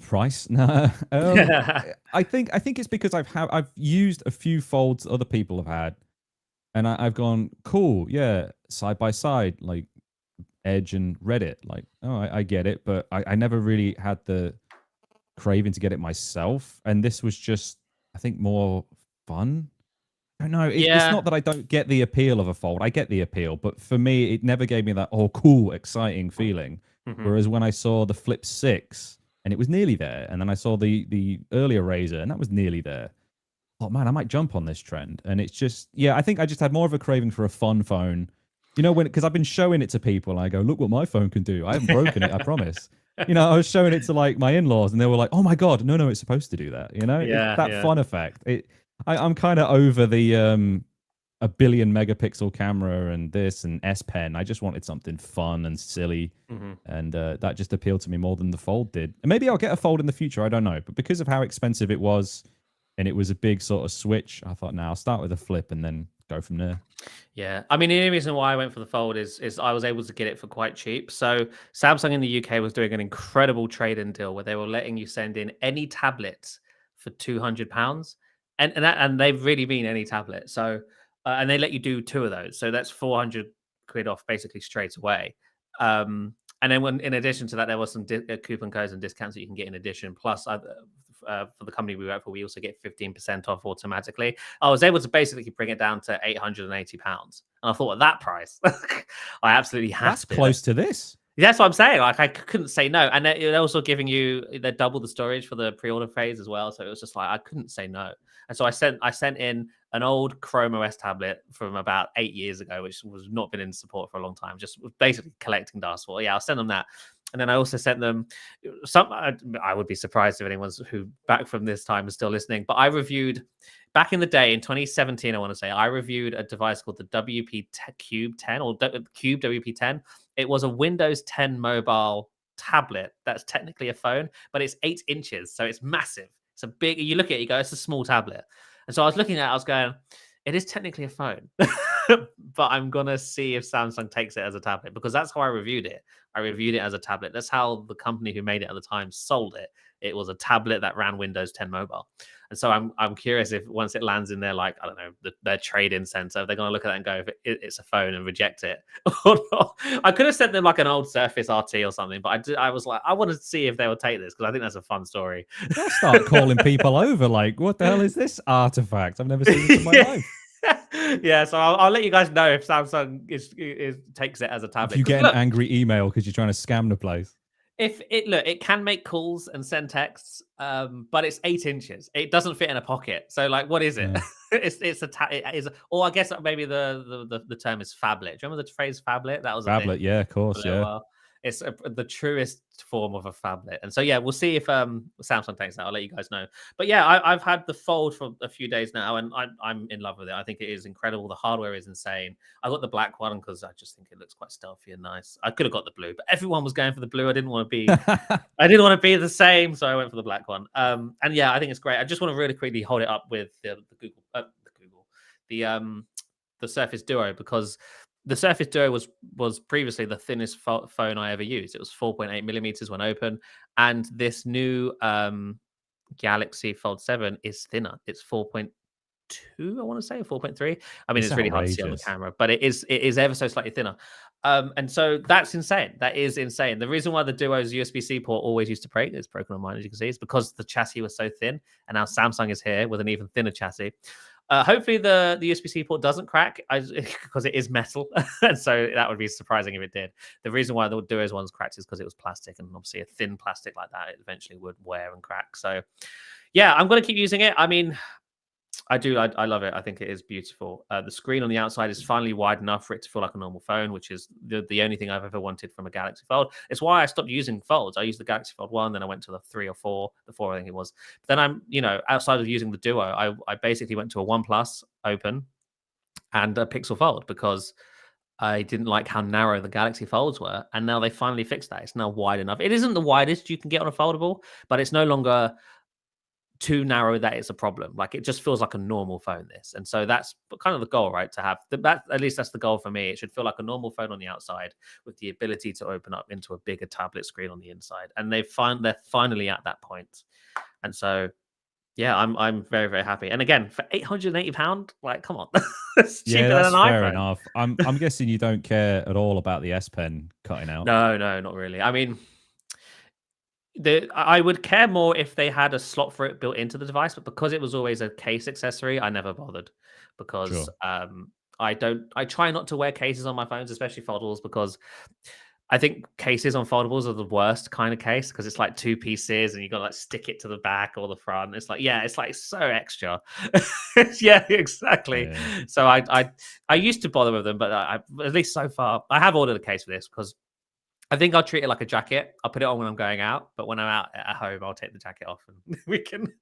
Price. No. I think it's because I've used a few folds other people have had, and I've gone cool, yeah, side by side, like Edge and Reddit. Like, oh, I get it, but I never really had the craving to get it myself, and this was just, I think, more fun. I don't know. It's Yeah. not that I don't get the appeal of a fold. I get the appeal, but for me, it never gave me that cool, exciting feeling. Mhm. Whereas when I saw the Flip 6, and it was nearly there, and then I saw the earlier Razor, and that was nearly there. Oh man, I might jump on this trend. And it's just, yeah, I think I just had more of a craving for a fun phone. Because I've been showing it to people, and I go, look what my phone can do. I haven't broken it, I promise. I was showing it to like my in-laws, and they were like, "Oh my god, no, it's supposed to do that." Yeah, That yeah. fun effect. I'm kind of over the a billion megapixel camera and this and S Pen. I just wanted something fun and silly, Mhm. and that just appealed to me more than the Fold did. And maybe I'll get a Fold in the future. I don't know, but because of how expensive it was, and it was a big sort of switch, I thought, I'll start with a Flip and then go from there. Yeah, I mean, the only reason why I went for the Fold is I was able to get it for quite cheap. So Samsung in the UK was doing an incredible trade-in deal where they were letting you send in any tablet for £200, and they've really been any tablet. So and they let you do two of those, so that's 400 quid off basically straight away. And then in addition to that, there was some coupon codes and discounts that you can get in addition. Plus, for the company we work for, we also get 15% off automatically. I was able to basically bring it down to £880. And I thought at that price, I absolutely have That's to. close to this. That's what I'm saying. Like I couldn't say no, and they're also giving you they double the storage for the pre-order phase as well. So it was just like I couldn't say no, and so I sent in an old Chrome OS tablet from about 8 years ago, which was not been in support for a long time. Just was basically collecting dust for. Yeah, I'll send them that, and then I also sent them some. I would be surprised if anyone's who back from this time is still listening. But I reviewed back in the day in 2017. I want to say I reviewed a device called the WP Cube 10 or Cube WP10. It was a Windows 10 mobile tablet that's technically a phone, but it's 8 inches, so it's massive. It's a big. You look at it, you go, it's a small tablet. And so I was looking at it, I was going, it is technically a phone, but I'm gonna see if Samsung takes it as a tablet because that's how I reviewed it. I reviewed it as a tablet. That's how the company who made it at the time sold it. It was a tablet that ran Windows 10 mobile. And so I'm curious if once it lands in their, like, I don't know, their trade-in center, they're going to look at that and go, if it's a phone and reject it or not. I could have sent them like an old Surface RT or something, but I was like, I wanted to see if they would take this because I think that's a fun story. I'll start calling people over like, what the hell is this artifact? I've never seen this in my life. Yeah, so I'll let you guys know if Samsung takes it as a tablet. If you get an angry email because you're trying to scam the place. It can make calls and send texts, but it's 8 inches. It doesn't fit in a pocket. So, like, what is it? Yeah. It is, or I guess maybe the term is phablet. Do you remember the phrase phablet? That was a Tablet, thing yeah, of course, for a little yeah. while. It's the truest form of a phablet. And so, yeah, we'll see if Samsung takes that. I'll let you guys know. But yeah, I've had the Fold for a few days now, and I'm in love with it. I think it is incredible. The hardware is insane. I got the black one because I just think it looks quite stealthy and nice. I could have got the blue, but everyone was going for the blue. I didn't want to be the same, so I went for the black one. And yeah, I think it's great. I just want to really quickly hold it up with the Surface Duo, because the Surface Duo was previously the thinnest phone I ever used. It was 4.8 millimeters when open, and this new Galaxy Fold 7 is thinner. It's 4.2, I want to say, 4.3. I mean, it's really hard to see on the camera, but it is ever so slightly thinner. And so that's insane. That is insane. The reason why the Duo's USB-C port always used to break, it's broken on mine, as you can see, is because the chassis was so thin, and now Samsung is here with an even thinner chassis. Hopefully the USB-C port doesn't crack because it is metal, and so that would be surprising if it did. The reason why the Duo's ones cracked is because it was plastic, and obviously a thin plastic like that, it eventually would wear and crack. So yeah, I'm going to keep using it. I mean, I do. I love it. I think it is beautiful. The screen on the outside is finally wide enough for it to feel like a normal phone, which is the only thing I've ever wanted from a Galaxy Fold. It's why I stopped using Folds. I used the Galaxy Fold 1, then I went to the 3 or 4, the 4 I think it was. But then I'm, outside of using the Duo, I basically went to a OnePlus Open and a Pixel Fold because I didn't like how narrow the Galaxy Folds were. And now they finally fixed that. It's now wide enough. It isn't the widest you can get on a foldable, but it's no longer too narrow that it's a problem. Like, it just feels like a normal phone, this. And so that's kind of the goal, right? To have that, at least that's the goal for me. It should feel like a normal phone on the outside with the ability to open up into a bigger tablet screen on the inside. And they're finally at that point. And so yeah, I'm very, very happy. And again, for £880, like, come on. It's cheaper than an iPhone. Fair enough. I'm guessing you don't care at all about the S Pen cutting out. No, not really. I mean, I would care more if they had a slot for it built into the device, but because it was always a case accessory, I never bothered, because I try not to wear cases on my phones, especially foldables, because I think cases on foldables are the worst kind of case, because it's like 2 pieces and you got to like stick it to the back or the front. It's like, yeah, it's like so extra. Yeah, exactly. Yeah. So I used to bother with them, but at least so far, I have ordered a case for this because I think I'll treat it like a jacket. I'll put it on when I'm going out, but when I'm out at home, I'll take the jacket off and we can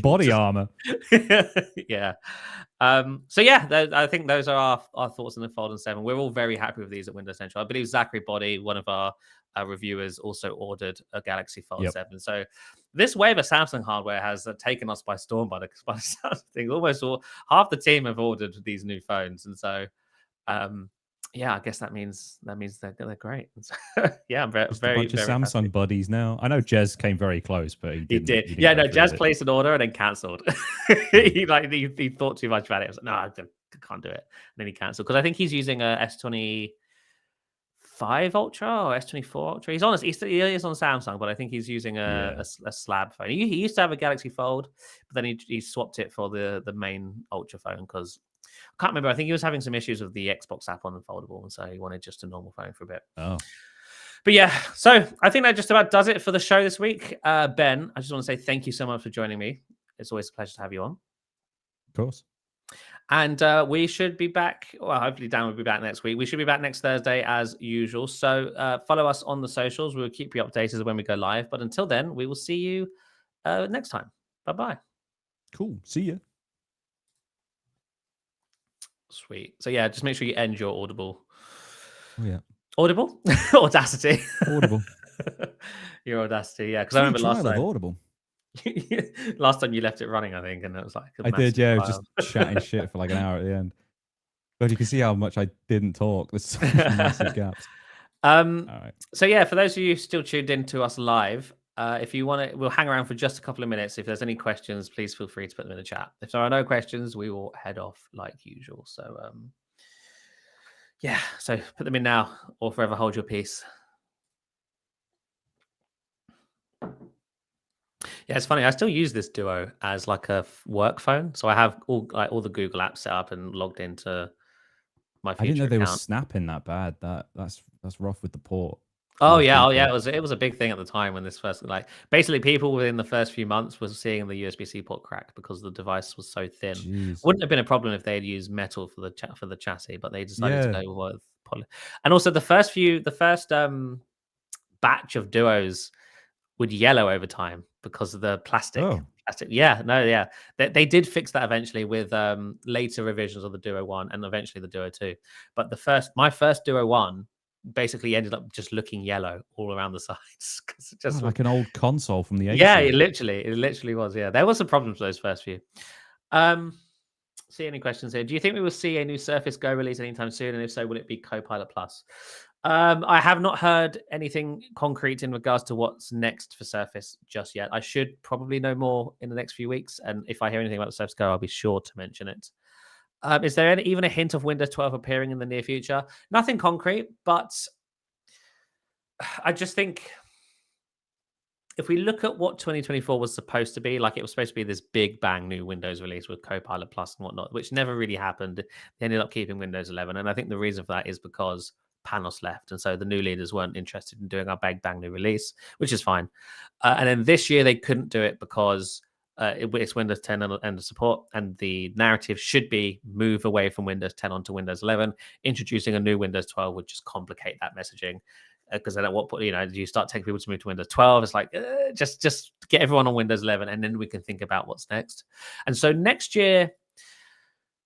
body armor. Yeah. So yeah, I think those are our thoughts on the Fold and 7. We're all very happy with these at Windows Central. I believe Zachary Body, one of our reviewers, also ordered a Galaxy Fold 7. So this wave of Samsung hardware has taken us by storm by the sound of things. Almost half the team have ordered these new phones, and so yeah, I guess that means they're great. Yeah, I'm very, very, a bunch of Samsung happy. Buddies now. I know Jez came very close, but he did. Yeah, no, Jez placed an order and then cancelled. he thought too much about it. I was like, no, I can't do it. And then he cancelled because I think he's using a S25 Ultra or S24 Ultra. He is on Samsung, but I think he's using a slab phone. He used to have a Galaxy Fold, but then he swapped it for the main Ultra phone because I can't remember. I think he was having some issues with the Xbox app on the foldable, and so he wanted just a normal phone for a bit. Oh. But yeah, so I think that just about does it for the show this week. Ben, I just want to say thank you so much for joining me. It's always a pleasure to have you on. Of course. And we should be back. Well, hopefully Dan will be back next week. We should be back next Thursday as usual. So follow us on the socials. We'll keep you updated when we go live. But until then, we will see you next time. Bye-bye. Cool. See ya. Sweet. So yeah, just make sure you end your Audible. Oh yeah. Audible? Audacity. Audible. Your Audacity, yeah. Because I remember last time. Audible. Last time you left it running, I think, and it was like I did, yeah. I was just chatting shit for like an hour at the end. But you can see how much I didn't talk. There's such massive gaps. All right. So yeah, for those of you still tuned in to us live, if you want to, we'll hang around for just a couple of minutes. If there's any questions, please feel free to put them in the chat. If there are no questions, we will head off like usual. So yeah, so put them in now or forever hold your peace. Yeah, it's funny. I still use this Duo as like a work phone. So I have all the Google apps set up and logged into my Future I didn't know they account. were snapping that bad. That's rough with the port. Oh yeah, it was a big thing at the time when this first, like, basically people within the first few months was seeing the USB-C port crack because the device was so thin. Jeez. Wouldn't have been a problem if they had used metal for the chassis, but they decided to go with And also the first batch of Duos would yellow over time because of the plastic. Oh, Yeah, no, yeah. They did fix that eventually with later revisions of the Duo 1 and eventually the Duo 2. But my first Duo 1 basically ended up just looking yellow all around the sides. 'Cause it just like an old console from the yeah, 80s. it literally was. Yeah, there was some problems with those first few. Um, See any questions here? Do you think we will see a new Surface Go release anytime soon? And if so, will it be Copilot Plus? I have not heard anything concrete in regards to what's next for Surface just yet. I should probably know more in the next few weeks. And if I hear anything about the Surface Go, I'll be sure to mention it. Is there even a hint of Windows 12 appearing in the near future? Nothing concrete, but I just think if we look at what 2024 was supposed to be, like it was supposed to be this big bang new Windows release with Copilot Plus and whatnot, which never really happened. They ended up keeping Windows 11. And I think the reason for that is because Panos left. And so the new leaders weren't interested in doing our big bang new release, which is fine. And then this year they couldn't do it because it's Windows 10 and the support. And the narrative should be move away from Windows 10 onto Windows 11. Introducing a new Windows 12 would just complicate that messaging. Because then at what point, do you start taking people to move to Windows 12? It's like, just get everyone on Windows 11 and then we can think about what's next. And so next year,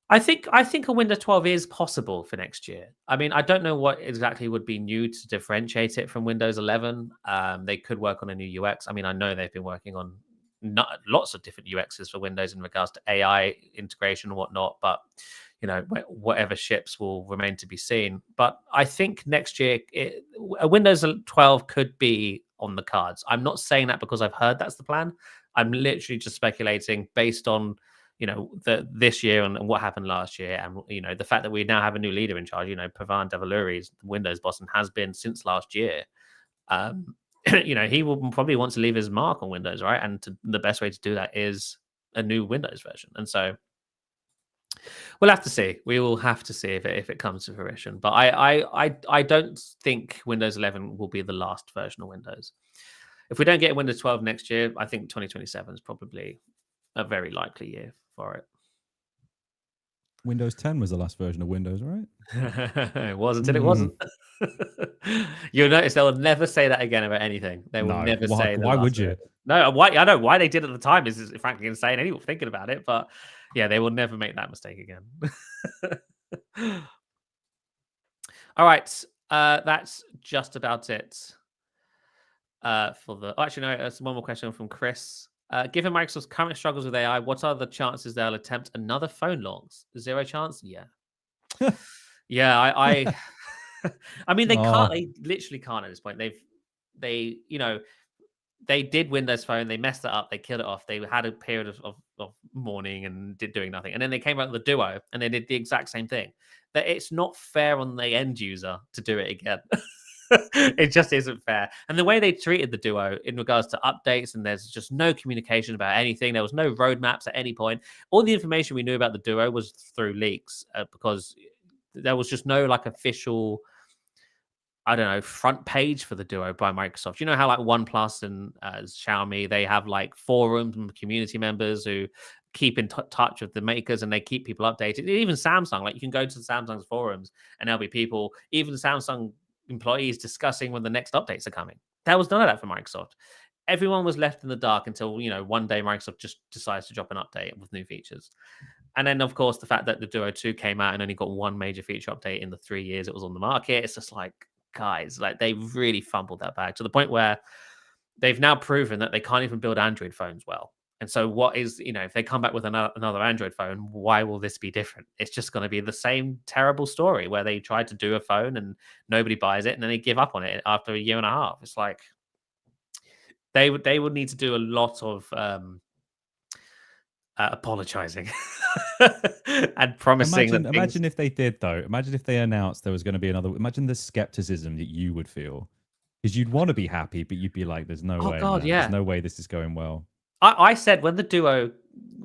I think a Windows 12 is possible for next year. I mean, I don't know what exactly would be new to differentiate it from Windows 11. They could work on a new UX. I mean, I know they've been working on lots of different UXs for Windows in regards to AI integration and whatnot, but whatever ships will remain to be seen. But I think next year, a Windows 12 could be on the cards. I'm not saying that because I've heard that's the plan. I'm literally just speculating based on, this year and what happened last year. And, the fact that we now have a new leader in charge, Pavan Devaluri is the Windows boss and has been since last year. He will probably want to leave his mark on Windows, right? And the best way to do that is a new Windows version. And so we'll have to see. We will have to see if it comes to fruition. But I don't think Windows 11 will be the last version of Windows. If we don't get Windows 12 next year, I think 2027 is probably a very likely year for it. Windows 10 was the last version of Windows, right? It was until it wasn't. You'll notice they'll never say that again about anything. They will never say. Why would you? No, why? I know why they did at the time is frankly insane. Anyone thinking about it, but yeah, they will never make that mistake again. All right, that's just about it for the. Oh, actually, no. There's one more question from Chris. Given Microsoft's current struggles with AI, what are the chances they'll attempt another phone launch? 0 chance? Yeah. Yeah, I I mean, they can't. They literally can't at this point. They did Windows Phone. They messed it up. They killed it off. They had a period of mourning and doing nothing. And then they came out with the Duo and they did the exact same thing. That it's not fair on the end user to do it again. It just isn't fair. And the way they treated the Duo in regards to updates, and there's just no communication about anything. There was no roadmaps at any point. All the information we knew about the Duo was through leaks because there was just no official, I don't know, front page for the Duo by Microsoft. You know how OnePlus and Xiaomi, they have forums and community members who keep in touch with the makers and they keep people updated. Even Samsung, you can go to Samsung's forums and there'll be people, even Samsung employees discussing when the next updates are coming. There was none of that for Microsoft. Everyone was left in the dark until, one day Microsoft just decides to drop an update with new features. And then, of course, the fact that the Duo 2 came out and only got one major feature update in the 3 years it was on the market. It's just guys, they really fumbled that bag to the point where they've now proven that they can't even build Android phones well. And so what is, if they come back with another Android phone, why will this be different? It's just going to be the same terrible story where they tried to do a phone and nobody buys it and then they give up on it after a year and a half. It's they would need to do a lot of apologizing and promising. Imagine if they did, though. Imagine if they announced there was going to be another. Imagine the skepticism that you would feel, because you'd want to be happy, but you'd be like, "There's no way. God, yeah. There's no way this is going well." I said when the Duo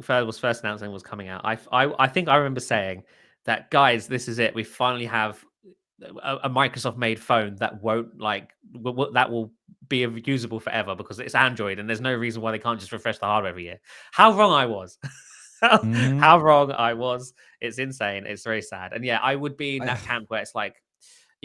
was first announced and was coming out, I think I remember saying that, guys, this is it. We finally have a Microsoft made phone that won't that will be usable forever because it's Android and there's no reason why they can't just refresh the hardware every year. How wrong I was. How wrong I was. It's insane. It's very sad. And yeah, I would be in that camp where it's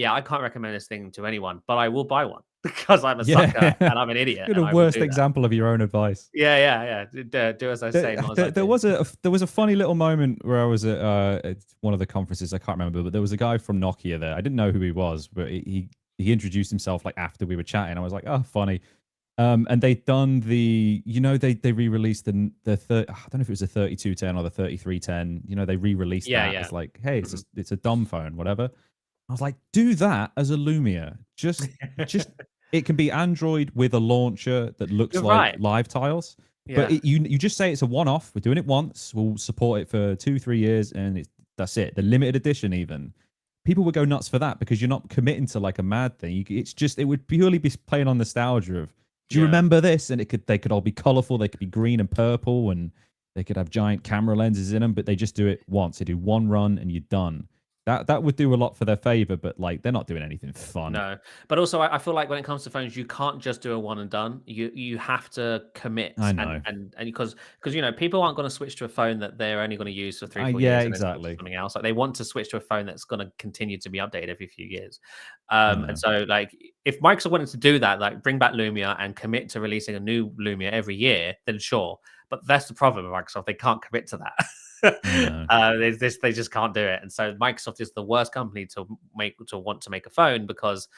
yeah, I can't recommend this thing to anyone, but I will buy one because I'm a Yeah. sucker and I'm an idiot You're and the I will worst do that. example of your own advice. Yeah. Do as I say, not as I There do. was a funny little moment where I was at one of the conferences. I can't remember, but there was a guy from Nokia there. I didn't know who he was, but he introduced himself like after we were chatting. I was like, oh, funny. And they'd done they re-released I don't know if it was the 3210 or the 3310. They re-released that Yeah. as like, hey, Mhm. it's a dumb phone, whatever. I was like, do that as a Lumia. Just it can be Android with a launcher that looks You're like right. live tiles. But Yeah. you just say it's a one-off. We're doing it once. We'll support it for 2-3 years, and that's it. The limited edition, even people would go nuts for that because you're not committing to like a mad thing. It would purely be playing on nostalgia of, do you Yeah. remember this? And they could all be colorful. They could be green and purple, and they could have giant camera lenses in them. But they just do it once. They do one run, and you're done. That would do a lot for their favor, but like they're not doing anything fun. No, but also I feel like when it comes to phones, you can't just do a one and done. You have to commit I and know. because people aren't going to switch to a phone that they're only going to use for 3 4 Yeah, years and then switch to exactly. something else. Like they want to switch to a phone that's going to continue to be updated every few years. I And know. so like if Microsoft wanted to do that, like bring back Lumia and commit to releasing a new Lumia every year, then sure. But that's the problem with Microsoft; they can't commit to that. I know. They just can't do it, and so Microsoft is the worst company to want to make a phone because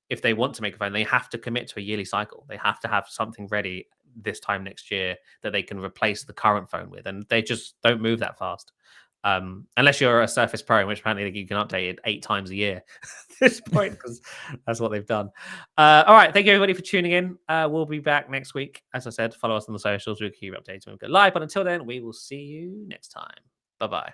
if they want to make a phone, they have to commit to a yearly cycle. They have to have something ready this time next year that they can replace the current phone with, and they just don't move that fast. Unless you're a Surface Pro, in which apparently you can update it 8 times a year at this point, because that's what they've done. All right, thank you everybody for tuning in. We'll be back next week. As I said, follow us on the socials. We'll keep you updated when we go live. But until then, we will see you next time. Bye bye.